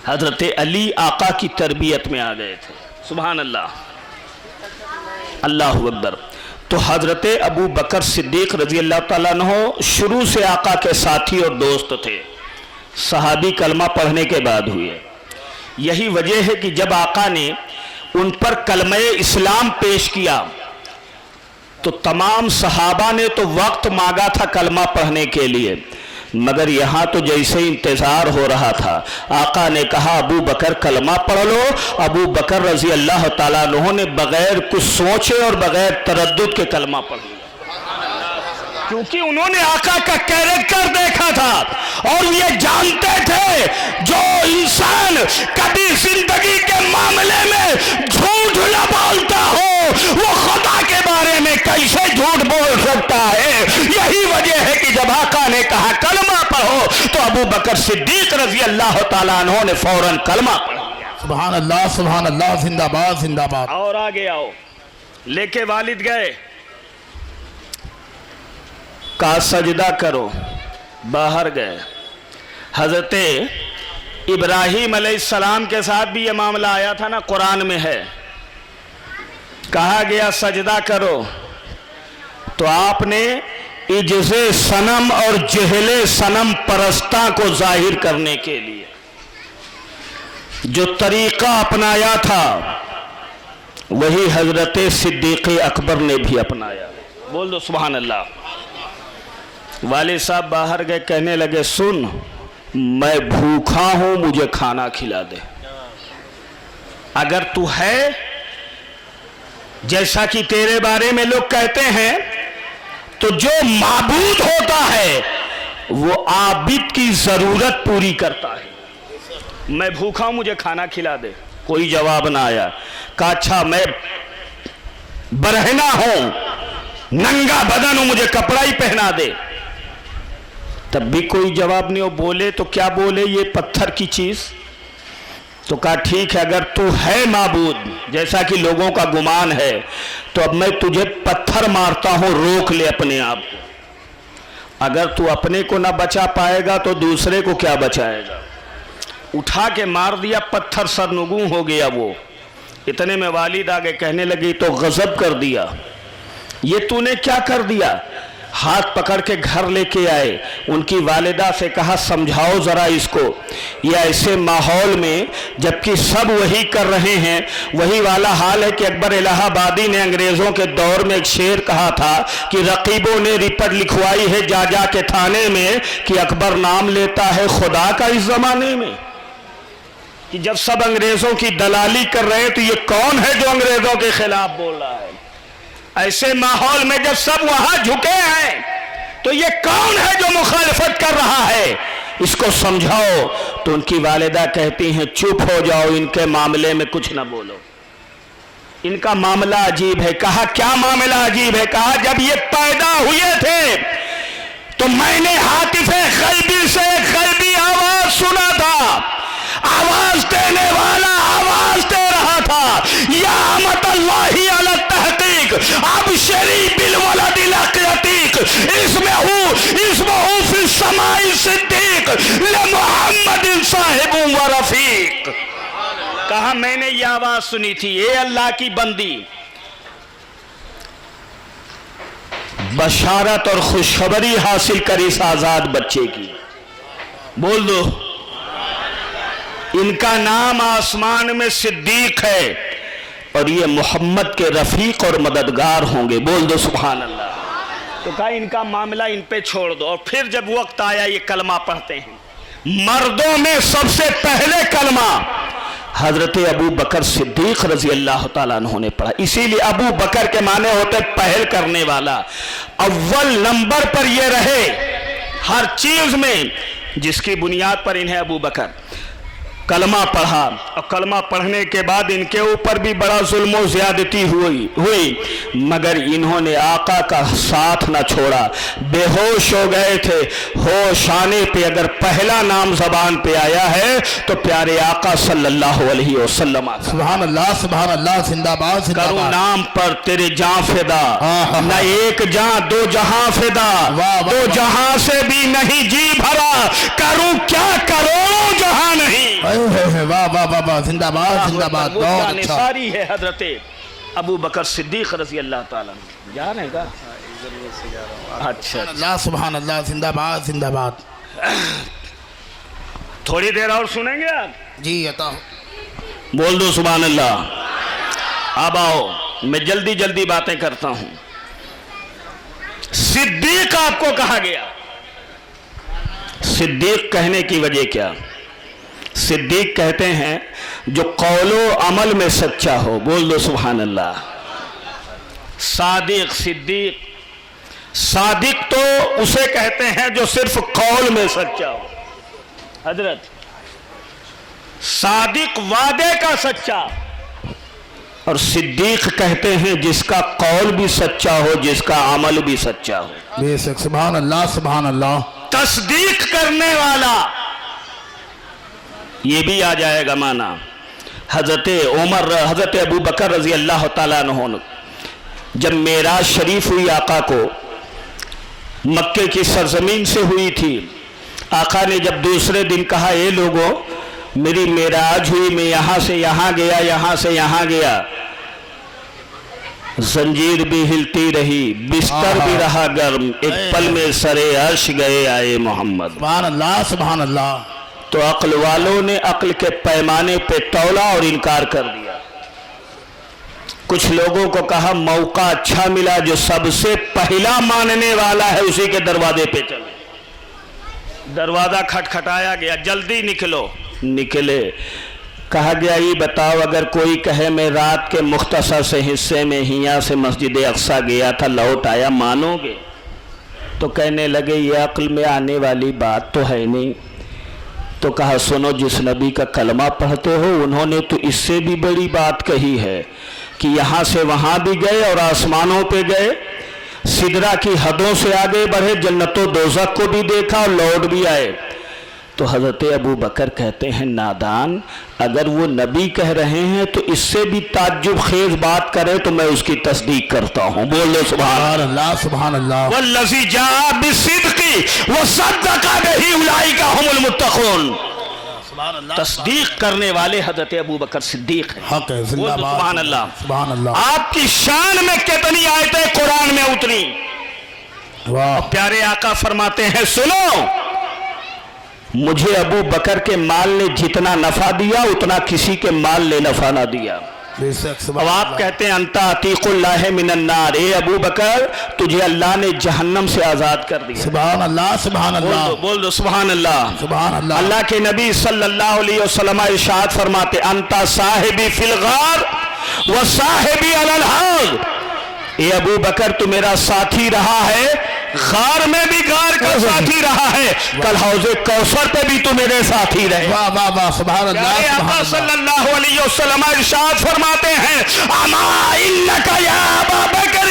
حضرت علی آقا کی تربیت میں آ گئے تھے، سبحان اللہ، اللہ اکبر۔ تو حضرت ابو بکر صدیق رضی اللہ تعالیٰ عنہ شروع سے آقا کے ساتھی اور دوست تھے، صحابی کلمہ پڑھنے کے بعد ہوئے۔ یہی وجہ ہے کہ جب آقا نے ان پر کلمہ اسلام پیش کیا تو تمام صحابہ نے تو وقت مانگا تھا کلمہ پڑھنے کے لیے، مگر یہاں تو جیسے انتظار ہو رہا تھا، آقا نے کہا ابو بکر کلمہ پڑھ لو۔ ابو بکر رضی اللہ تعالیٰ عنہ نے بغیر کچھ سوچے اور بغیر تردد کے کلمہ پڑھ لیا، کیونکہ انہوں نے آقا کا کیریکٹر دیکھا تھا اور یہ جانتے تھے جو انسان کبھی زندگی کے معاملے میں جھوٹ نہ بولتا ہو وہ خدا کے بارے میں کیسے جھوٹ بول سکتا ہے۔ یہی وجہ ہے کہ جب آقا نے کہا کلمہ پڑھو تو ابو بکر صدیق رضی اللہ تعالیٰ عنہ نے فوراً کلمہ پڑھا۔ سبحان اللہ، زندہ باد زندہ باد۔ اور آگے آؤ، لے کے والد گئے، کہا سجدہ کرو، باہر گئے۔ حضرت ابراہیم علیہ السلام کے ساتھ بھی یہ معاملہ آیا تھا نا، قرآن میں ہے، کہا گیا سجدہ کرو تو آپ نے عجز صنم اور جہل صنم پرستاں کو ظاہر کرنے کے لیے جو طریقہ اپنایا تھا وہی حضرت صدیق اکبر نے بھی اپنایا۔ بول دو سبحان اللہ۔ والد صاحب باہر گئے، کہنے لگے سن میں بھوکا ہوں، مجھے کھانا کھلا دے، اگر تو ہے جیسا کہ تیرے بارے میں لوگ کہتے ہیں تو جو معبود ہوتا ہے وہ عابد کی ضرورت پوری کرتا ہے، میں بھوکا ہوں مجھے کھانا کھلا دے۔ کوئی جواب نہ آیا۔ کہا اچھا میں برہنہ ہوں، ننگا بدن ہوں، مجھے کپڑا ہی پہنا دے۔ تب بھی کوئی جواب نہیں ہو، بولے تو کیا بولے، یہ پتھر کی چیز؟ تو کہا ٹھیک ہے اگر تو ہے معبود جیسا کہ لوگوں کا گمان ہے تو اب میں تجھے پتھر مارتا ہوں، روک لے اپنے آپ کو، اگر تو اپنے کو نہ بچا پائے گا تو دوسرے کو کیا بچائے گا۔ اٹھا کے مار دیا، پتھر سرنگوں ہو گیا وہ۔ اتنے میں والد آگے کہنے لگی تو غضب کر دیا، یہ تو نے کیا کر دیا؟ ہاتھ پکڑ کے گھر لے کے آئے، ان کی والدہ سے کہا سمجھاؤ ذرا اس کو، یہ ایسے ماحول میں جبکہ سب وہی کر رہے ہیں، وہی والا حال ہے کہ اکبر الہ آبادی نے انگریزوں کے دور میں ایک شعر کہا تھا کہ رقیبوں نے رپٹ لکھوائی ہے جا جا کے تھانے میں کہ اکبر نام لیتا ہے خدا کا اس زمانے میں، کہ جب سب انگریزوں کی دلالی کر رہے ہیں تو یہ کون ہے جو انگریزوں کے خلاف بول رہا ہے؟ ایسے ماحول میں جب سب وہاں جھکے ہیں تو یہ کون ہے جو مخالفت کر رہا ہے؟ اس کو سمجھاؤ۔ تو ان کی والدہ کہتی ہیں چپ ہو جاؤ، ان کے معاملے میں کچھ نہ بولو، ان کا معاملہ عجیب ہے۔ کہا کیا معاملہ عجیب ہے؟ کہا جب یہ پیدا ہوئے تھے تو میں نے ہاتف غیبی سے ایک غیبی آواز سنا تھا، آواز دینے والا آواز دے رہا تھا یا امت اللہ علی التحقیق ابشری بالولد الاقیتیق اسمہ فی السماء صدیق لمحمد صاحب و رفیق۔ کہا میں نے یہ آواز سنی تھی، اے اللہ کی بندی بشارت اور خوشخبری حاصل کر اس آزاد بچے کی۔ بول دو ان کا نام آسمان میں صدیق ہے اور یہ محمد کے رفیق اور مددگار ہوں گے۔ بول دو سبحان اللہ۔ تو کہا ان کا معاملہ ان پہ چھوڑ دو۔ اور پھر جب وقت آیا یہ کلمہ پڑھتے ہیں، مردوں میں سب سے پہلے کلمہ حضرت ابو بکر صدیق رضی اللہ تعالیٰ عنہ نے پڑھا۔ اسی لیے ابو بکر کے معنی ہوتے پہل کرنے والا، اول نمبر پر یہ رہے ہر چیز میں، جس کی بنیاد پر انہیں ابو بکر کلمہ پڑھا۔ اور کلمہ پڑھنے کے بعد ان کے اوپر بھی بڑا ظلم و زیادتی ہوئی مگر انہوں نے آقا کا ساتھ نہ چھوڑا، بے ہوش ہو گئے تھے، ہوش آنے پہ اگر پہلا نام زبان پہ آیا ہے تو پیارے آقا صلی اللہ علیہ وسلم آتا۔ سبحان اللہ، زندہ باد زندہ کروں باد۔ نام پر تیرے جاں فدا، نہ ایک جاں دو جہاں فدا، دو جہاں سے بھی نہیں جی بھرا، کروں کیا کروڑوں جہاں نہیں۔ واہ واہ واہ واہ، زندہ باد زندہ باد، بہت اچھا۔ ساری ہے حضرت ابو بکر صدیق رضی اللہ تعالیٰ عنہ۔ جا رہے گا؟ اچھا اللہ سبحان اللہ، زندہ باد زندہ باد۔ تھوڑی دیر اور سنیں گے آپ؟ جی عطا۔ بول دو سبحان اللہ۔ اب آؤ میں جلدی جلدی باتیں کرتا ہوں۔ صدیق آپ کو کہا گیا، صدیق کہنے کی وجہ کیا؟ صدیق کہتے ہیں جو قول و عمل میں سچا ہو، بول دو سبحان اللہ۔ صادق، صدیق، صادق تو اسے کہتے ہیں جو صرف قول میں سچا ہو حضرت، صادق وعدے کا سچا، اور صدیق کہتے ہیں جس کا قول بھی سچا ہو، جس کا عمل بھی سچا ہو۔ بے شک، سبحان اللہ سبحان اللہ۔ تصدیق کرنے والا یہ بھی آ جائے گا مانا۔ حضرت ابو بکر رضی اللہ تعالیٰ عنہ جب معراج شریف ہوئی آقا کو، مکے کی سرزمین سے ہوئی تھی، آقا نے جب دوسرے دن کہا اے لوگوں میری معراج ہوئی، میں یہاں سے یہاں گیا، یہاں سے یہاں گیا، زنجیر بھی ہلتی رہی، بستر بھی رہا گرم، ایک پل میں سرے عرش گئے آئے محمد، سبحان اللہ سبحان اللہ۔ تو عقل والوں نے عقل کے پیمانے پہ تولا اور انکار کر دیا۔ کچھ لوگوں کو کہا موقع اچھا ملا، جو سب سے پہلا ماننے والا ہے اسی کے دروازے پہ چلے۔ دروازہ کھٹکھٹایا گیا، جلدی نکلو، نکلے۔ کہا گیا یہ بتاؤ اگر کوئی کہے میں رات کے مختصر سے حصے میں ہیاں سے مسجد اقصی گیا تھا لوٹ آیا، مانو گے؟ تو کہنے لگے یہ عقل میں آنے والی بات تو ہے نہیں۔ تو کہا سنو، جس نبی کا کلمہ پڑھتے ہو انہوں نے تو اس سے بھی بڑی بات کہی ہے کہ یہاں سے وہاں بھی گئے اور آسمانوں پہ گئے، سدرہ کی حدوں سے آگے بڑھے، جنت و دوزخ کو بھی دیکھا اور لوٹ بھی آئے۔ تو حضرت ابو بکر کہتے ہیں نادان، اگر وہ نبی کہہ رہے ہیں تو اس سے بھی تعجب خیز بات کرے تو میں اس کی تصدیق کرتا ہوں، بولو سبحان اللہ سبحان اللہ۔ والذی جاء بالصدق وصدق بہ اولئک ھم المتقون۔ تصدیق کرنے والے حضرت ابو بکر صدیق ہیں، حق ہے، زندہ باد، سبحان اللہ سبحان اللہ۔ آپ کی شان میں کتنی آیتیں قرآن میں اتری، واہ، پیارے آقا فرماتے ہیں سنو، مجھے ابو بکر کے مال نے جتنا نفع دیا اتنا کسی کے مال نے نفع نہ دیا۔ بے شک، سبحان اب آپ اللہ۔ کہتے ہیں انتا عتیق اللہ من النار، اے ابو بکر تجھے اللہ نے جہنم سے آزاد کر دیا۔ سبحان اللہ سبحان اللہ، بول دو سبحان اللہ۔ سبحان اللہ۔ اللہ کے نبی صلی اللہ علیہ وسلم ارشاد فرماتے انتا صاحبی فی الغار و صاحبی علی الحوض، اے ابو بکر تو میرا ساتھی رہا ہے، غار میں بھی غار کا ساتھی رہا ہے، کل حوض کوثر پہ بھی تو میرے ساتھی رہے۔ واہ واہ واہ، سبحان اللہ پیارے سبحان آقا اللہ۔ صلی اللہ علیہ وسلم ارشاد فرماتے ہیں اما انک یا ابا بکر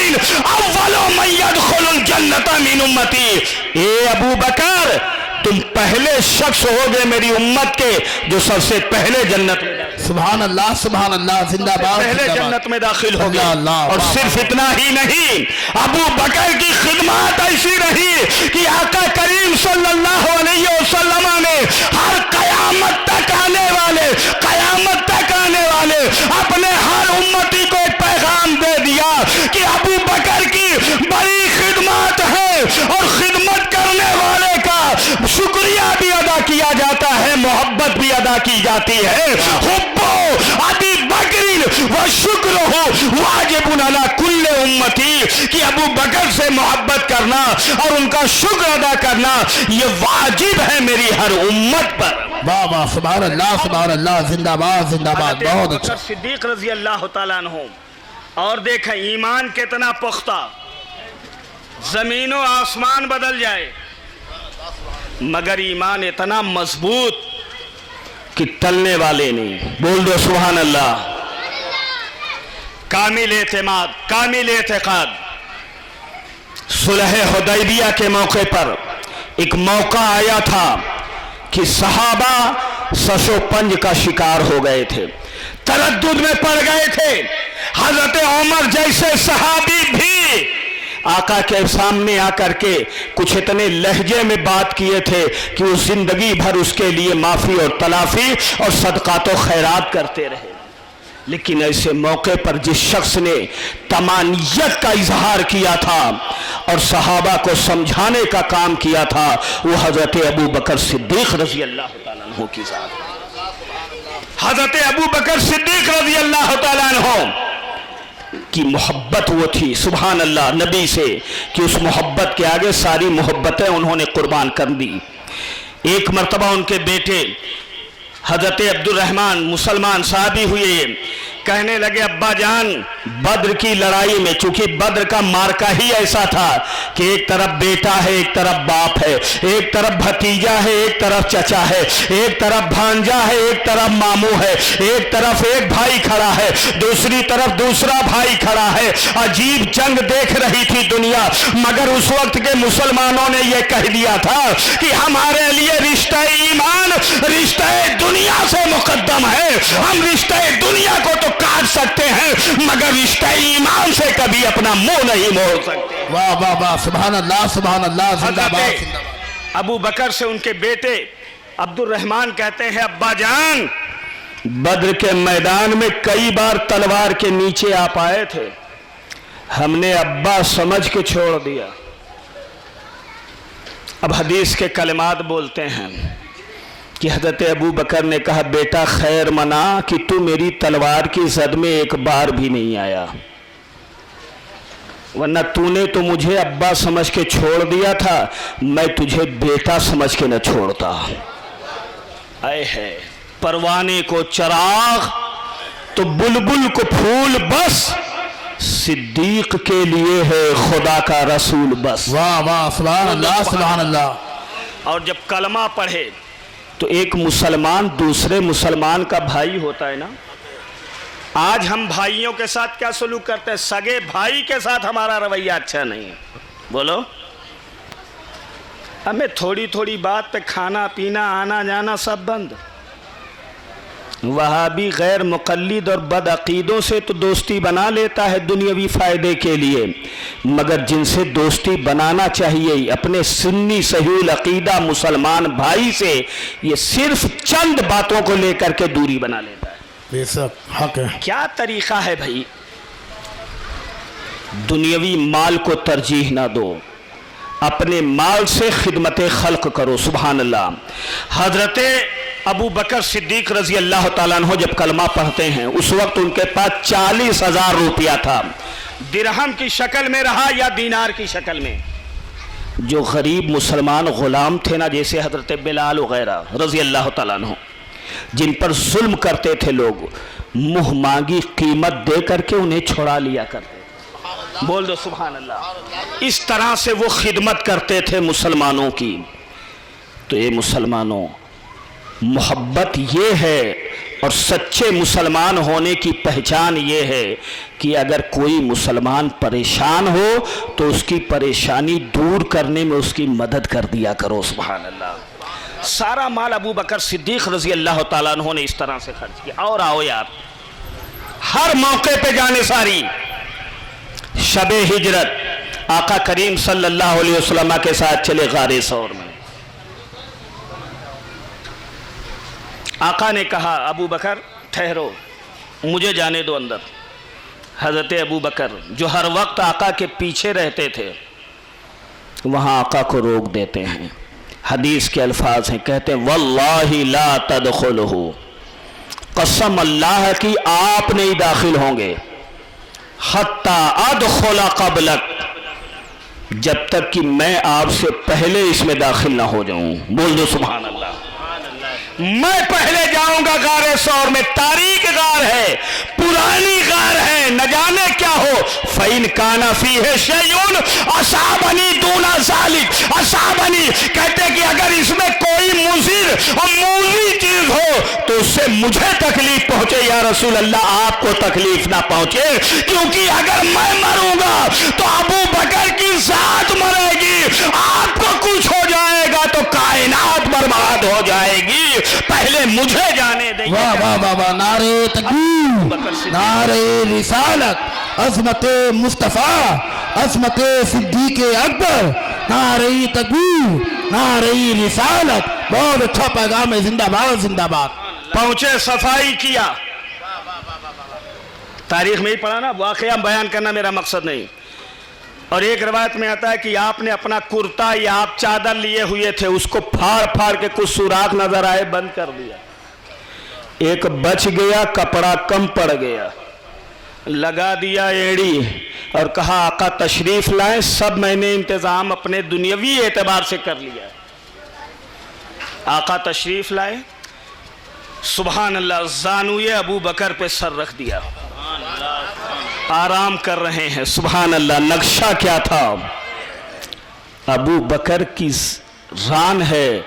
اول من يدخل الجنت من امتی، اے ابو بکر تم پہلے شخص ہوگے میری امت کے جو سب سے پہلے جنت میں داخل، سبحان اللہ سبحان اللہ، زندہ باد، پہلے زندہ باد۔ جنت میں داخل ہوگے۔ اللہ اللہ، اور واہ صرف اتنا ہی نہیں، ابو بکر کی خدمات ایسی رہی کہ آقا کریم صلی اللہ علیہ وسلم نے ہر قیامت تک آنے والے اپنے ہر امتی کو ایک پیغام دے دیا کہ ابو بکر کی بڑی خدمات ہے، اور خدمت کرنے والے کا شکریہ بھی ادا کیا جاتا ہے، محبت بھی ادا کی جاتی ہے۔ حبو ابی بکر و شکر ہو واجب علی کل امتی، کہ ابو بکر سے محبت کرنا اور ان کا شکر ادا کرنا یہ واجب ہے میری ہر امت پر۔ واہ واہ، سبحان اللہ سبحان اللہ، زندہ باد زندہ باد، حضرت بہت ابو اچھا۔ بکر صدیق رضی اللہ تعالیٰ عنہ، اور دیکھیں ایمان کتنا پختہ، زمین و آسمان بدل جائے مگر ایمان اتنا مضبوط کہ ٹلنے والے نہیں، بول دو سبحان اللہ۔ کامل اعتماد، کامل اعتقاد۔ صلح حدیبیہ کے موقع پر ایک موقع آیا تھا کہ صحابہ سش و پنج کا شکار ہو گئے تھے، تردد میں پڑ گئے تھے۔ حضرت عمر جیسے صحابی بھی آقا کے سامنے آ کر کے کچھ اتنے لہجے میں بات کیے تھے کہ وہ زندگی بھر اس کے لیے معافی اور تلافی اور صدقات و خیرات کرتے رہے۔ لیکن ایسے موقع پر جس شخص نے تمانیت کا اظہار کیا تھا اور صحابہ کو سمجھانے کا کام کیا تھا وہ حضرت ابو بکر صدیق رضی اللہ تعالیٰ عنہ کی ذات ہے۔ حضرت ابو بکر صدیق رضی اللہ تعالیٰ عنہ کی محبت وہ تھی سبحان اللہ نبی سے کہ اس محبت کے آگے ساری محبتیں انہوں نے قربان کر دی. ایک مرتبہ ان کے بیٹے حضرت عبد الرحمن مسلمان صحابی ہوئے، کہنے لگے ابا جان بدر کی لڑائی میں، چونکہ بدر کا مارکا ہی ایسا تھا کہ ایک طرف بیٹا ہے، ایک طرف باپ ہے، ایک طرف بھتیجا ہے، ایک طرف چچا ہے، ایک طرف بھانجا ہے، ایک طرف ماموں ہے، ایک طرف ایک بھائی کھڑا ہے، دوسری طرف دوسرا بھائی کھڑا ہے. عجیب جنگ دیکھ رہی تھی دنیا، مگر اس وقت کے مسلمانوں نے یہ کہہ دیا تھا کہ ہمارے لیے رشتہ ایمان رشتہ دنیا سے مقدم ہے. ہم رشتہ دنیا کو تو کاٹ سکتے ہیں مگر رشتہ ایمان سے کبھی اپنا منہ نہیں موڑ سکتے. واہ واہ واہ سبحان اللہ سبحان اللہ زندہ باد زندہ باد. ابو بکر سے ان کے بیٹے عبد الرحمن کہتے ہیں ابا جان بدر کے میدان میں کئی بار تلوار کے نیچے آپ آئے تھے، ہم نے ابا سمجھ کے چھوڑ دیا. اب حدیث کے کلمات بولتے ہیں کہ حضرت ابو بکر نے کہا بیٹا خیر منا کہ تو میری تلوار کی زد میں ایک بار بھی نہیں آیا، ورنہ تو نے تو مجھے ابا سمجھ کے چھوڑ دیا تھا، میں تجھے بیٹا سمجھ کے نہ چھوڑتا. اے ہے پروانے کو چراغ تو بلبل کو پھول بس، صدیق کے لیے ہے خدا کا رسول بس. واہ واہ سبحان اللہ سبحان اللہ. اور جب کلمہ پڑھے تو ایک مسلمان دوسرے مسلمان کا بھائی ہوتا ہے نا. آج ہم بھائیوں کے ساتھ کیا سلوک کرتے ہیں؟ سگے بھائی کے ساتھ ہمارا رویہ اچھا نہیں ہے. بولو ہمیں تھوڑی تھوڑی بات پہ کھانا پینا آنا جانا سب بند. وہابی غیر مقلد اور بد عقیدوں سے تو دوستی بنا لیتا ہے دنیاوی فائدے کے لیے، مگر جن سے دوستی بنانا چاہیے اپنے سنی صحیح عقیدہ مسلمان بھائی سے، یہ صرف چند باتوں کو لے کر کے دوری بنا لیتا ہے. بے شک حق ہے. کیا طریقہ ہے بھائی؟ دنیاوی مال کو ترجیح نہ دو، اپنے مال سے خدمت خلق کرو. سبحان اللہ. حضرت ابو بکر صدیق رضی اللہ تعالیٰ عنہ جب کلمہ پڑھتے ہیں اس وقت ان کے پاس 40,000 روپیہ تھا، درہم کی شکل میں رہا یا دینار کی شکل میں. جو غریب مسلمان غلام تھے نا، جیسے حضرت بلال وغیرہ رضی اللہ تعالیٰ عنہ، جن پر ظلم کرتے تھے لوگ، منہ مانگی قیمت دے کر کے انہیں چھڑا لیا کرتے. بول دو سبحان اللہ. اس طرح سے وہ خدمت کرتے تھے مسلمانوں کی. تو یہ مسلمانوں محبت یہ ہے، اور سچے مسلمان ہونے کی پہچان یہ ہے کہ اگر کوئی مسلمان پریشان ہو تو اس کی پریشانی دور کرنے میں اس کی مدد کر دیا کرو. سبحان اللہ. سارا مال ابو بکر صدیق رضی اللہ تعالیٰ عنہ نے اس طرح سے خرچ کیا. اور آؤ یار، ہر موقع پہ جانے ساری. شب ہجرت آقا کریم صلی اللہ علیہ وسلم کے ساتھ چلے غار ثور میں. آقا نے کہا ابو بکر ٹھہرو، مجھے جانے دو اندر. حضرت ابو بکر جو ہر وقت آقا کے پیچھے رہتے تھے وہاں آقا کو روک دیتے ہیں. حدیث کے الفاظ ہیں، کہتے ہیں واللہ لا تدخلہ، قسم اللہ کی آپ نہیں داخل ہوں گے، حتی ادخل قبلک، جب تک کہ میں آپ سے پہلے اس میں داخل نہ ہو جاؤں. بول دو سبحان اللہ. میں پہلے جاؤں گا غار ثور میں. تاریخ غار ہے، پرانی غار ہے، نہ جانے کیا ہو. فَإِنْ كَانَ فِيهِ شَيْءٌ أَصَابَنِي دُونَ ذَلِكَ أَصَابَنِي، کہتے کہ اگر اس میں کوئی مضر اور موذی چیز ہو تو اس سے مجھے تکلیف پہنچے یا رسول اللہ آپ کو تکلیف نہ پہنچے، کیونکہ اگر میں مروں گا تو ابو بکر کی ذات مرے گی، آپ کو کچھ ہو جائے گا تو کائنات برباد ہو جائے گی. پہلے مجھے جانے دیں. واہ واہ واہ واہ. نعرہ تکبیر، نعرہ رسالت، عظمت مصطفیٰ، عظمت صدیق اکبر، نعرہ تکبیر، نعرہ رسالت. بہت اچھا پیغام ہے. زندہ باد زندہ باد. پہنچے، صفائی کیا. تاریخ میں ہی پڑھا نا، واقعہ بیان کرنا میرا مقصد نہیں. اور ایک روایت میں آتا ہے کہ آپ نے اپنا کرتا یا آپ چادر لیے ہوئے تھے، اس کو پھاڑ پھاڑ کے کچھ سوراخ نظر آئے بند کر دیا. ایک بچ گیا، کپڑا کم پڑ گیا، لگا دیا ایڑی اور کہا آقا تشریف لائیں، سب میں نے انتظام اپنے دنیاوی اعتبار سے کر لیا۔ آقا تشریف لائے، سبحان اللہ، زانوئے ابو بکر پہ سر رکھ دیا، آرام کر رہے ہیں۔ سبحان اللہ، نقشہ کیا تھا؟ ابو بکر کی ران ہے،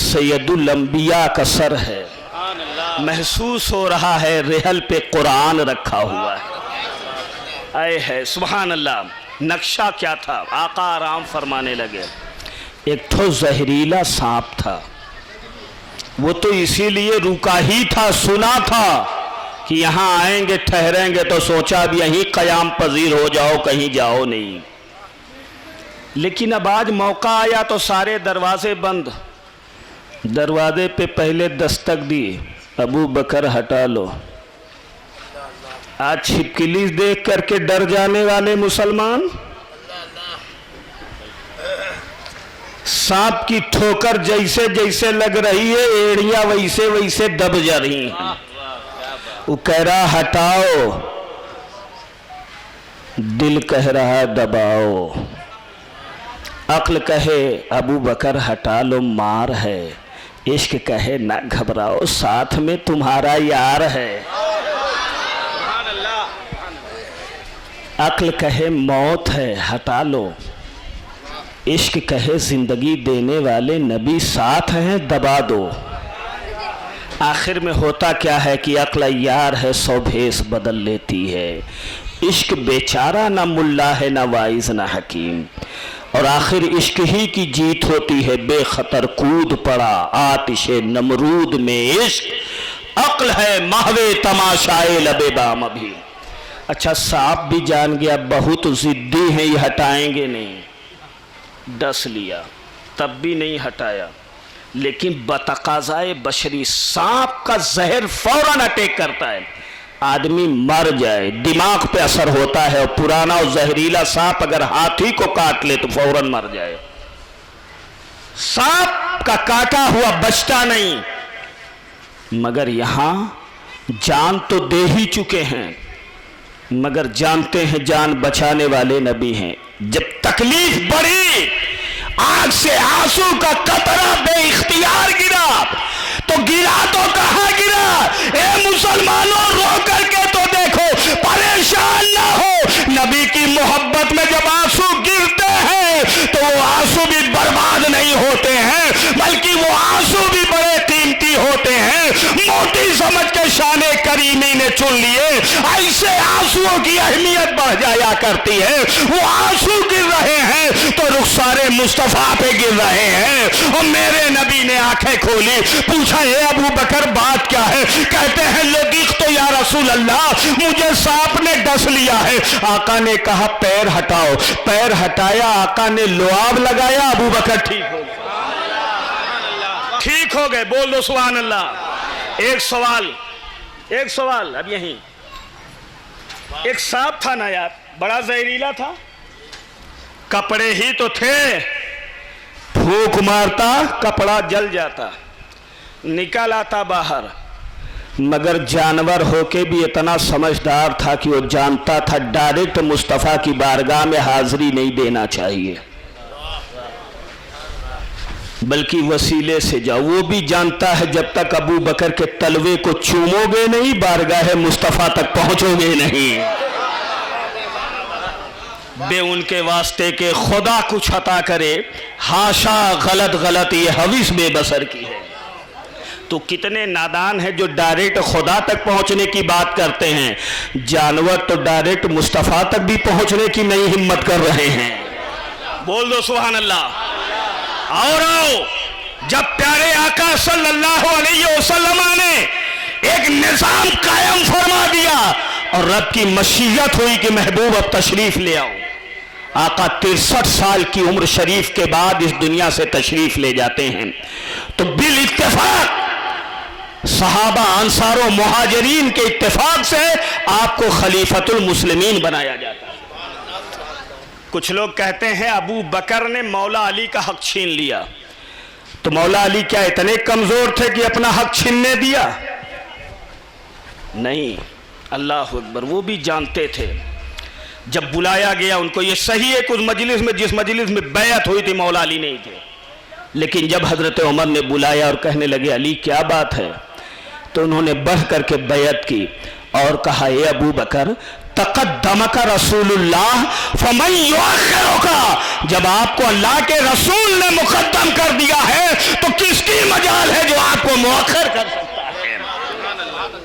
سید الانبیاء کا سر ہے، محسوس ہو رہا ہے رحل پہ قرآن رکھا ہوا ہے۔ اے ہے سبحان اللہ، نقشہ کیا تھا؟ آقا آرام فرمانے لگے۔ ایک تو زہریلا سانپ تھا، وہ تو اسی لیے رکا ہی تھا، سنا تھا کہ یہاں آئیں گے ٹھہریں گے، تو سوچا اب یہیں قیام پذیر ہو جاؤ، کہیں جاؤ نہیں۔ لیکن اب آج موقع آیا تو سارے دروازے بند، دروازے پہ پہلے دستک دی، ابو بکر ہٹا لو۔ آج چھپکلی دیکھ کر کے ڈر جانے والے مسلمان، سانپ کی ٹھوکر جیسے جیسے لگ رہی ہے، ایڑیاں ویسے ویسے دب جا رہی ہیں۔ وہ کہہ رہا ہٹاؤ، دل کہہ رہا دباؤ، عقل کہے ابو بکر ہٹا لو، مار ہے، عشق کہے نہ گھبراؤ، ساتھ میں تمہارا یار ہے۔ عقل کہے موت ہے، ہٹا لو، عشق کہے زندگی دینے والے نبی ساتھ ہیں، دبا دو۔ آخر میں ہوتا کیا ہے کہ عقل یار ہے، سو بھیس بدل لیتی ہے۔ عشق بیچارہ نہ ملا ہے، نہ واعظ نہ حکیم، اور آخر عشق ہی کی جیت ہوتی ہے۔ بے خطر کود پڑا آتش نمرود میں عشق، عقل ہے محو تماشائے لب بام ابھی۔ اچھا سانپ بھی جان گیا بہت ضدی ہیں، یہ ہٹائیں گے نہیں، ڈس لیا، تب بھی نہیں ہٹایا۔ لیکن بتقاضائے بشری سانپ کا زہر فوراً اٹیک کرتا ہے، آدمی مر جائے، دماغ پہ اثر ہوتا ہے، اور پرانا اور زہریلا سانپ اگر ہاتھی کو کاٹ لے تو فوراً مر جائے۔ سانپ کا کاٹا ہوا بچتا نہیں، مگر یہاں جان تو دے ہی چکے ہیں، مگر جانتے ہیں جان بچانے والے نبی ہیں۔ جب تکلیف بڑھی، آنکھ سے آنسو کا قطرہ بے اختیار گرا، تو گرا تو کہاں گرا؟ اے مسلمانوں رو کر کے تو دیکھو، پریشان نہ ہو۔ نبی کی محبت میں جب آنسو گرتے ہیں تو وہ آنسو بھی برباد نہیں ہوتے ہیں، بلکہ وہ آنسو بھی بڑے قیمتی ہوتے ہیں۔ موٹی سمجھ کے شان کریمی نے چن لیے، ایسے آنسوؤں کی اہمیت بڑھ جایا کرتی ہے۔ وہ آنسو گر رہے ہیں تو رخسار مصطفیٰ پہ گر رہے ہیں، اور میرے نبی نے آنکھیں کھولی، پوچھا اے ابو بکر بات کیا ہے؟ کہتے ہیں لدیخ تو یا رسول اللہ، مجھے سانپ نے ڈس لیا ہے۔ آقا نے کہا پیر ہٹاؤ، پیر ہٹایا، آقا نے لعاب لگایا، ابو بکر ٹھیک ہو گئے، ٹھیک ہو گئے۔ بول دو سبحان اللہ۔ ایک سوال اب یہیں، ایک سانپ تھا نا یار، بڑا زہریلا تھا، کپڑے ہی تو تھے، پھونک مارتا کپڑا جل جاتا، نکل آتا باہر، مگر جانور ہو کے بھی اتنا سمجھدار تھا کہ وہ جانتا تھا ڈائریکٹ مصطفیٰ کی بارگاہ میں حاضری نہیں دینا چاہیے، بلکہ وسیلے سے جاؤ۔ وہ بھی جانتا ہے جب تک ابو بکر کے تلوے کو چومو گے نہیں، بارگاہ مصطفیٰ تک پہنچو گے نہیں۔ بے ان کے واسطے کہ خدا کچھ عطا کرے، ہاشا غلط یہ حویث بے بسر کی ہے۔ تو کتنے نادان ہیں جو ڈائریکٹ خدا تک پہنچنے کی بات کرتے ہیں، جانور تو ڈائریکٹ مصطفیٰ تک بھی پہنچنے کی نئی ہمت کر رہے ہیں۔ بول دو سبحان اللہ۔ اور آؤ، جب پیارے آقا صلی اللہ علیہ وسلم نے ایک نظام قائم فرما دیا اور رب کی مشیت ہوئی کہ محبوب اب تشریف لے آؤ، آقا 63 سال کی عمر شریف کے بعد اس دنیا سے تشریف لے جاتے ہیں، تو بالاتفاق صحابہ انصار و مہاجرین کے اتفاق سے آپ کو خلیفۃ المسلمین بنایا جاتا ہے۔ کچھ لوگ کہتے ہیں ابو بکر نے مولا علی کا حق چھین لیا، تو مولا علی کیا اتنے کمزور تھے کہ اپنا حق چھیننے دیا؟ نہیں، اللہ اکبر، وہ بھی جانتے تھے جب بلایا گیا ان کو، یہ صحیح ہے کہ اس مجلس میں جس مجلس میں بیعت ہوئی تھی مولا علی نہیں تھے، لیکن جب حضرت عمر نے بلایا اور کہنے لگے علی کیا بات ہے، تو انہوں نے بڑھ کر کے بیعت کی اور کہا اے ابو بکر تقدمک رسول اللہ فمن یؤخرک، جب آپ کو اللہ کے رسول نے مقدم کر دیا ہے تو کس کی مجال ہے جو آپ کو مؤخر کر سکتا ہے۔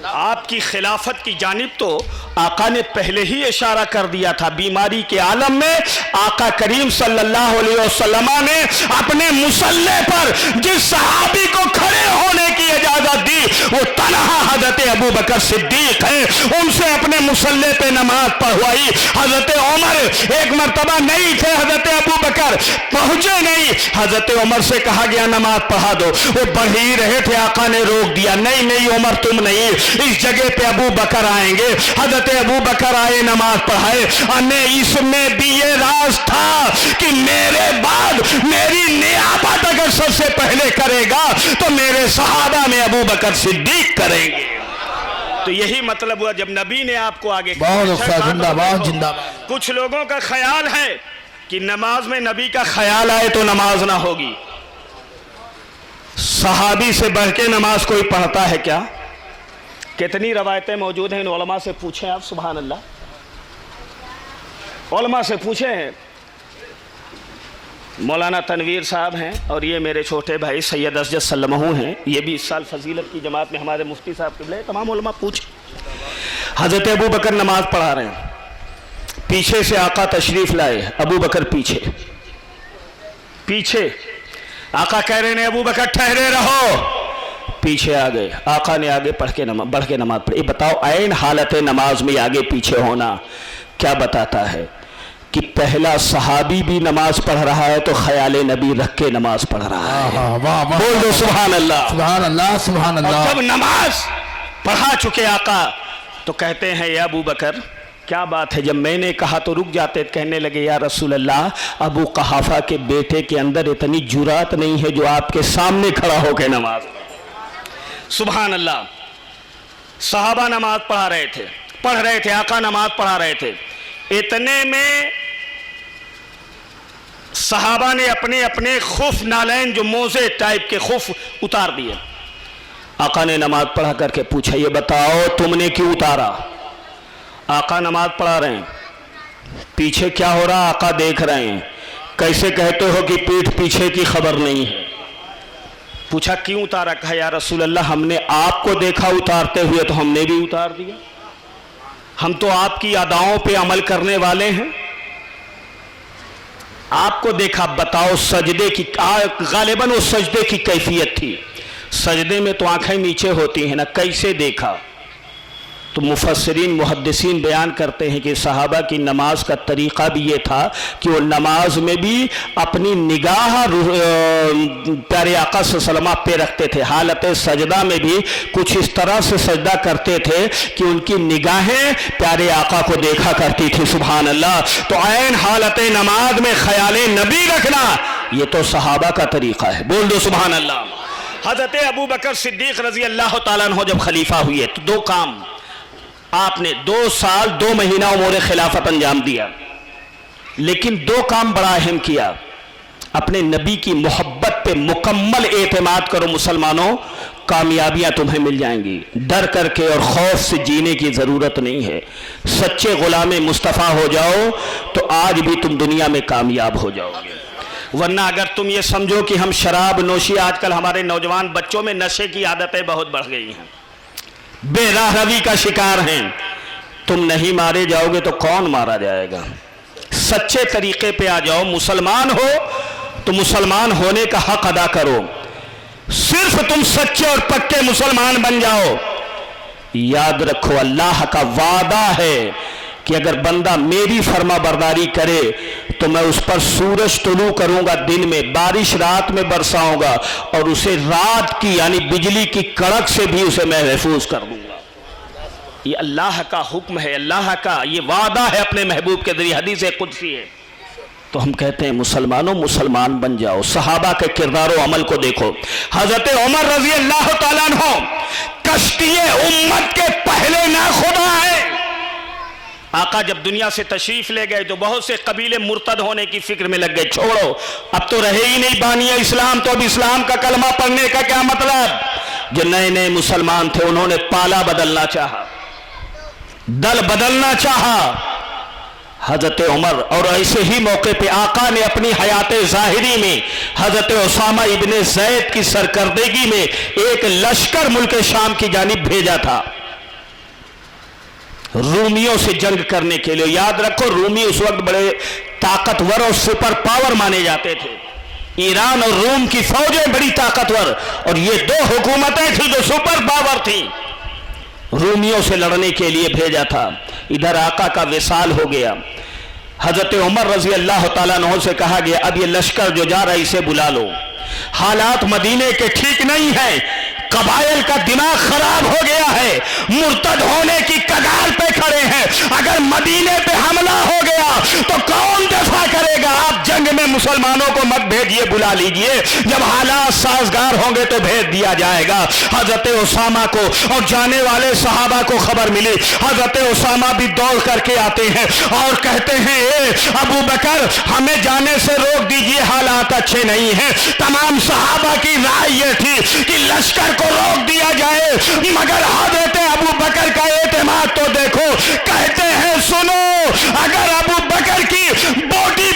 آپ کی خلافت کی جانب تو آقا نے پہلے ہی اشارہ کر دیا تھا، بیماری کے عالم میں آقا کریم صلی اللہ علیہ وسلم نے اپنے مصلی پر جس صحابی کو کھڑے ہونے کی اجازت دی وہ تنہا حضرت ابو بکر صدیق ہے، ان سے اپنے مصلی پہ نماز پڑھوائی۔ حضرت عمر ایک مرتبہ نہیں تھے، حضرت ابو بکر پہنچے نہیں، حضرت عمر سے کہا گیا نماز پڑھا دو، وہ پڑھ ہی رہے تھے، آقا نے روک دیا، نہیں عمر تم نہیں، اس جگہ پہ ابو بکر آئیں گے۔ حضرت ابو بکر آئے، نماز پڑھائے، اس میں بھی یہ راز تھا کہ میرے بعد میری نیابت اگر سب سے پہلے کرے گا تو میرے صحابہ میں ابو بکر صدیق کریں گے۔ تو یہی مطلب ہوا جب نبی نے آپ کو آگے بہت زندہ باد زندہ باد۔ کچھ لوگوں کا خیال ہے کہ نماز میں نبی کا خیال آئے تو نماز نہ ہوگی۔ صحابی سے بڑھ کے نماز کوئی پڑھتا ہے کیا؟ کتنی روایتیں موجود ہیں، ان علماء سے پوچھیں آپ، سبحان اللہ، علماء سے پوچھیں ہیں۔ مولانا تنویر صاحب ہیں اور یہ میرے چھوٹے بھائی سید اسجد سلمہ ہیں، یہ بھی اس سال فضیلت کی جماعت میں ہمارے مفتی صاحب قبلہ، تمام علماء پوچھیں۔ حضرت ابو بکر نماز پڑھا رہے ہیں، پیچھے سے آقا تشریف لائے، ابو بکر پیچھے آقا کہہ رہے ہیں ابو بکر ٹھہرے رہو، پیچھے آ گئے، آقا نے آگے بڑھ کے نماز پڑھی۔ بتاؤ عین حالت نماز میں آگے پیچھے ہونا کیا بتاتا ہے کہ پہلا صحابی بھی نماز پڑھ رہا ہے تو خیال نبی رکھ کے نماز پڑھ رہا ہے۔ بول دو سبحان اللہ، سبحان اللہ، سبحان اللہ۔ اور جب نماز پڑھا چکے آقا تو کہتے ہیں یا ابو بکر کیا بات ہے، جب میں نے کہا تو رک جاتے، کہنے لگے یا رسول اللہ ابو قحافہ کے بیٹے کے اندر اتنی جرات نہیں ہے جو آپ کے سامنے کھڑا ہو کے نماز پڑھے۔ سبحان اللہ، صحابہ نماز پڑھ رہے تھے، آقا نماز پڑھا رہے تھے، اتنے میں صحابہ نے اپنے خف نالین جو موزے ٹائپ کے خف اتار دیے۔ آقا نے نماز پڑھا کر کے پوچھا یہ بتاؤ تم نے کیوں اتارا؟ آقا نماز پڑھا رہے ہیں، پیچھے کیا ہو رہا آقا دیکھ رہے ہیں، کیسے کہتے ہو کہ پیٹھ پیچھے کی خبر نہیں ہے؟ پوچھا کیوں اتارا؟ کہا یا رسول اللہ ہم نے آپ کو دیکھا اتارتے ہوئے تو ہم نے بھی اتار دیا، ہم تو آپ کی اداؤں پہ عمل کرنے والے ہیں، آپ کو دیکھا۔ بتاؤ سجدے کی، غالباً وہ سجدے کی کیفیت تھی، سجدے میں تو آنکھیں نیچے ہوتی ہیں نا، کیسے دیکھا؟ تو مفسرین محدثین بیان کرتے ہیں کہ صحابہ کی نماز کا طریقہ بھی یہ تھا کہ وہ نماز میں بھی اپنی نگاہ پیارے آقا صلی اللہ علیہ وسلم پہ رکھتے تھے، حالت سجدہ میں بھی کچھ اس طرح سے سجدہ کرتے تھے کہ ان کی نگاہیں پیارے آقا کو دیکھا کرتی تھی، سبحان اللہ۔ تو عین حالت نماز میں خیال نبی رکھنا یہ تو صحابہ کا طریقہ ہے، بول دو سبحان اللہ۔ حضرت ابو بکر صدیق رضی اللہ تعالیٰ عنہ جب خلیفہ ہوئے تو دو کام آپ نے 2 سال 2 مہینہ امور خلافت انجام دیا، لیکن 2 کام بڑا اہم کیا۔ اپنے نبی کی محبت پہ مکمل اعتماد کرو مسلمانوں، کامیابیاں تمہیں مل جائیں گی، ڈر کر کے اور خوف سے جینے کی ضرورت نہیں ہے، سچے غلام مصطفیٰ ہو جاؤ تو آج بھی تم دنیا میں کامیاب ہو جاؤ گے۔ ورنہ اگر تم یہ سمجھو کہ ہم شراب نوشی، آج کل ہمارے نوجوان بچوں میں نشے کی عادتیں بہت بڑھ گئی ہیں، بے راہ روی کا شکار ہیں، تم نہیں مارے جاؤ گے تو کون مارا جائے گا؟ سچے طریقے پہ آ جاؤ، مسلمان ہو تو مسلمان ہونے کا حق ادا کرو، صرف تم سچے اور پکے مسلمان بن جاؤ۔ یاد رکھو اللہ کا وعدہ ہے کہ اگر بندہ میری فرما برداری کرے تو میں اس پر سورج طلوع کروں گا دن میں، بارش رات میں برساؤں گا، اور اسے رات کی یعنی بجلی کی کڑک سے بھی اسے میں محفوظ کر دوں گا۔ یہ اللہ کا حکم ہے، اللہ کا یہ وعدہ ہے اپنے محبوب کے ذریعے، حدیث قدسی ہے۔ تو ہم کہتے ہیں مسلمانوں مسلمان بن جاؤ، صحابہ کے کردار و عمل کو دیکھو۔ حضرت عمر رضی اللہ تعالیٰ عنہ کشتی امت کے پہلے ناخدا ہیں۔ آقا جب دنیا سے تشریف لے گئے تو بہت سے قبیلے مرتد ہونے کی فکر میں لگ گئے، چھوڑو اب تو رہے ہی نہیں بانی اسلام، تو اب اسلام کا کلمہ پڑھنے کا کیا مطلب؟ جو نئے نئے مسلمان تھے انہوں نے پالا بدلنا چاہا، دل بدلنا چاہا حضرت عمر، اور ایسے ہی موقع پہ آقا نے اپنی حیات ظاہری میں حضرت اسامہ ابن زید کی سرکردگی میں ایک لشکر ملک شام کی جانب بھیجا تھا رومیوں سے جنگ کرنے کے لیے۔ یاد رکھو رومی اس وقت بڑے طاقتور اور سپر پاور مانے جاتے تھے، ایران اور روم کی فوجیں بڑی طاقتور، اور یہ دو حکومتیں تھیں جو سپر پاور تھیں، رومیوں سے لڑنے کے لیے بھیجا تھا۔ ادھر آقا کا وصال ہو گیا، حضرت عمر رضی اللہ تعالیٰ عنہ سے کہا گیا اب یہ لشکر جو جا رہا ہے اسے بلا لو، حالات مدینے کے ٹھیک نہیں ہیں، قبائل کا دماغ خراب ہو گیا ہے، مرتد ہونے کی کگار پہ کھڑے ہیں، اگر مدینے پہ حملہ ہو گیا تو کون دفاع کرے گا؟ آپ جنگ میں مسلمانوں کو مت بھیجیے، بلا لیجیے، جب حالات سازگار ہوں گے تو بھیج دیا جائے گا۔ حضرت اسامہ کو اور جانے والے صحابہ کو خبر ملی، حضرت اسامہ بھی دوڑ کر کے آتے ہیں اور کہتے ہیں اے ابو بکر ہمیں جانے سے روک دیجیے، حالات اچھے نہیں ہیں۔ تمام صحابہ کی رائے یہ تھی کہ لشکر کو روک دیا جائے، مگر حضرت ابو بکر کا اعتماد تو دیکھو، کہتے ہیں سنو اگر ابو بکر کی بوٹی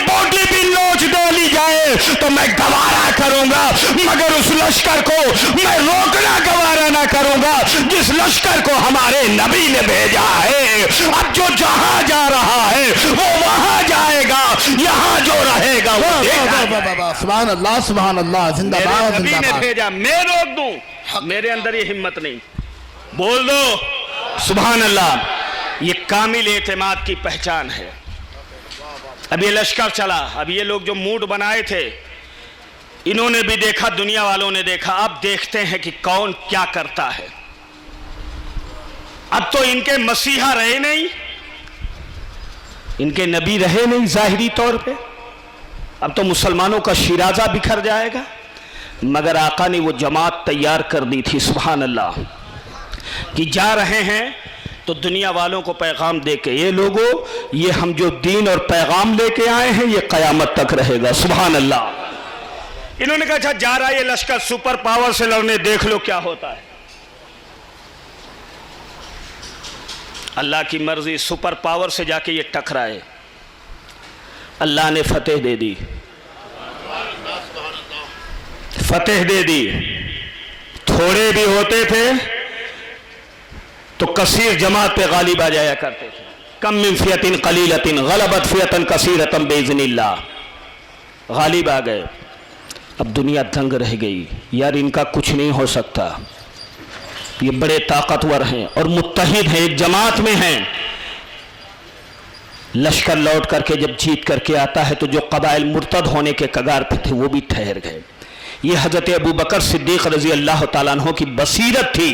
بھی نوچ دے لی جائے تو میں گوارا کروں گا، مگر اس لشکر کو میں روکنا گوارا نہ کروں گا جس لشکر کو ہمارے نبی نے بھیجا ہے۔ اب جو جہاں جا رہا ہے وہ وہاں جائے گا، یہاں جو رہے گا وہ سبحان اللہ سبحان اللہ، زندہ باد نبی زندہ نے باد۔ بھیجا، میں روک دوں؟ میرے اندر یہ ہمت نہیں، بول دو سبحان اللہ۔ یہ کامل اعتماد کی پہچان ہے۔ اب یہ لشکر چلا، اب یہ لوگ جو موڈ بنائے تھے انہوں نے بھی دیکھا، دنیا والوں نے دیکھا، اب دیکھتے ہیں کہ کون کیا کرتا ہے۔ اب تو ان کے مسیحا رہے نہیں، ان کے نبی رہے نہیں ظاہری طور پہ، اب تو مسلمانوں کا شیرازہ بکھر جائے گا، مگر آقا نے وہ جماعت تیار کر دی تھی سبحان اللہ کہ جا رہے ہیں تو دنیا والوں کو پیغام دے کے یہ لوگوں یہ ہم جو دین اور پیغام لے کے آئے ہیں یہ قیامت تک رہے گا سبحان اللہ۔ انہوں نے کہا اچھا جا رہا ہے یہ لشکر سپر پاور سے لڑنے، دیکھ لو کیا ہوتا ہے۔ اللہ کی مرضی، سپر پاور سے جا کے یہ ٹکرائے، اللہ نے فتح دے دی، فتح دے دی۔ تھوڑے بھی ہوتے تھے تو کثیر جماعت پہ غالب آ جایا کرتے تھے۔ کم من فیۃ قلیلۃ غلبت فیۃ کثیرۃ باذن اللہ، غالب آ گئے۔ اب دنیا دنگ رہ گئی، یار ان کا کچھ نہیں ہو سکتا، یہ بڑے طاقتور ہیں اور متحد ہیں، ایک جماعت میں ہیں۔ لشکر لوٹ کر کے جب جیت کر کے آتا ہے تو جو قبائل مرتد ہونے کے کگار پہ تھے وہ بھی ٹھہر گئے۔ یہ حضرت ابو بکر صدیق رضی اللہ تعالیٰ عنہ کی بصیرت تھی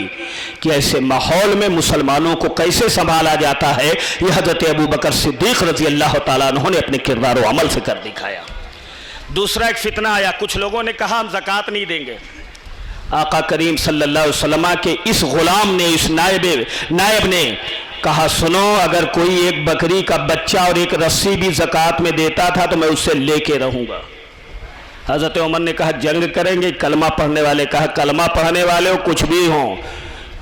کہ ایسے ماحول میں مسلمانوں کو کیسے سنبھالا جاتا ہے، یہ حضرت ابو بکر صدیق رضی اللہ تعالیٰ عنہ نے اپنے کردار و عمل سے کر دکھایا۔ دوسرا ایک فتنہ آیا، کچھ لوگوں نے کہا ہم زکوٰۃ نہیں دیں گے۔ آقا کریم صلی اللہ علیہ وسلم کے اس غلام نے، اس نائب نے کہا سنو اگر کوئی ایک بکری کا بچہ اور ایک رسی بھی زکوٰۃ میں دیتا تھا تو میں اسے لے کے رہوں گا۔ حضرت عمر نے کہا جنگ کریں گے؟ کلمہ پڑھنے والے کہا کلمہ پڑھنے والے ہو کچھ بھی ہوں،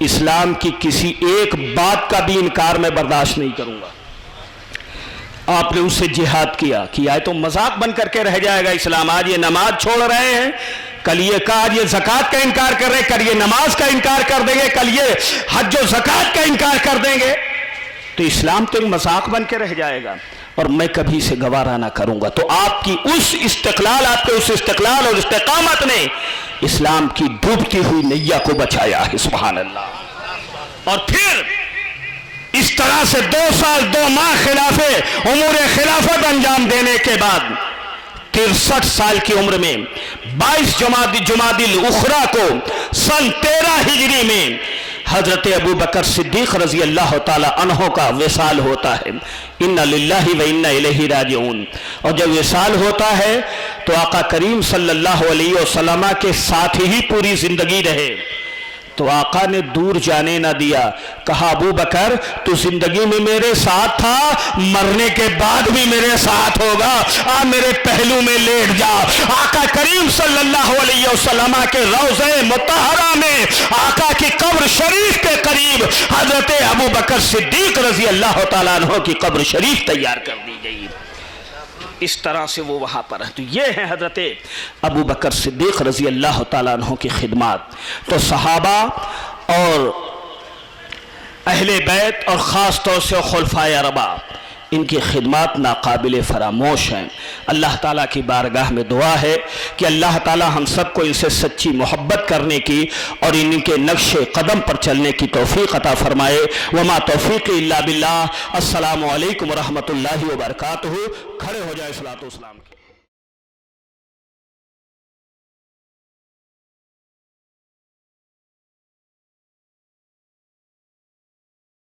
اسلام کی کسی ایک بات کا بھی انکار میں برداشت نہیں کروں گا۔ آپ نے اس سے جہاد کیا تو مذاق بن کر کے رہ جائے گا اسلام۔ آج یہ نماز چھوڑ رہے ہیں، کل یہ کہا آج یہ زکوٰۃ کا انکار کر رہے ہیں، کل یہ نماز کا انکار کر دیں گے، کل یہ حج و زکوٰۃ کا انکار کر دیں گے، تو اسلام تو ایک مذاق بن کے رہ جائے گا اور میں کبھی سے گوارا نہ کروں گا۔ تو آپ کی اس استقلال، آپ کے اس استقلال اور استقامت نے اسلام کی ڈوبتی ہوئی نیا کو بچایا ہے سبحان اللہ۔ اور پھر اس طرح سے 2 سال 2 ماہ امور خلافت انجام دینے کے بعد 63 سال کی عمر میں 22 جمادی الاخری کو سن 13 ہجری میں حضرت ابو بکر صدیق رضی اللہ تعالی عنہ کا وصال ہوتا ہے، انا للہ و انا الیہ راجعون، اور جب وصال ہوتا ہے تو آقا کریم صلی اللہ علیہ وسلم کے ساتھ ہی پوری زندگی رہے، تو آقا نے دور جانے نہ دیا، کہا ابو بکر تو زندگی میں میرے ساتھ تھا، مرنے کے بعد بھی میرے ساتھ ہوگا، آ میرے پہلو میں لیٹ جا۔ آقا کریم صلی اللہ علیہ وسلم کے روضہ مطہرہ میں آقا کی قبر شریف کے قریب حضرت ابو بکر صدیق رضی اللہ تعالیٰ عنہ کی قبر شریف تیار کر دی گئی، اس طرح سے وہ وہاں پر ہے۔ تو یہ ہے حضرت ابو بکر صدیق رضی اللہ تعالیٰ عنہ کی خدمات۔ تو صحابہ اور اہل بیت اور خاص طور سے خلفائے اربعہ، ان کی خدمات ناقابل فراموش ہیں۔ اللہ تعالیٰ کی بارگاہ میں دعا ہے کہ اللہ تعالیٰ ہم سب کو ان سے سچی محبت کرنے کی اور ان کے نقش قدم پر چلنے کی توفیق عطا فرمائے۔ وما توفیق الا باللہ۔ السلام علیکم ورحمۃ اللہ وبرکاتہ۔ کھڑے ہو جائے صلاۃ و سلام کے۔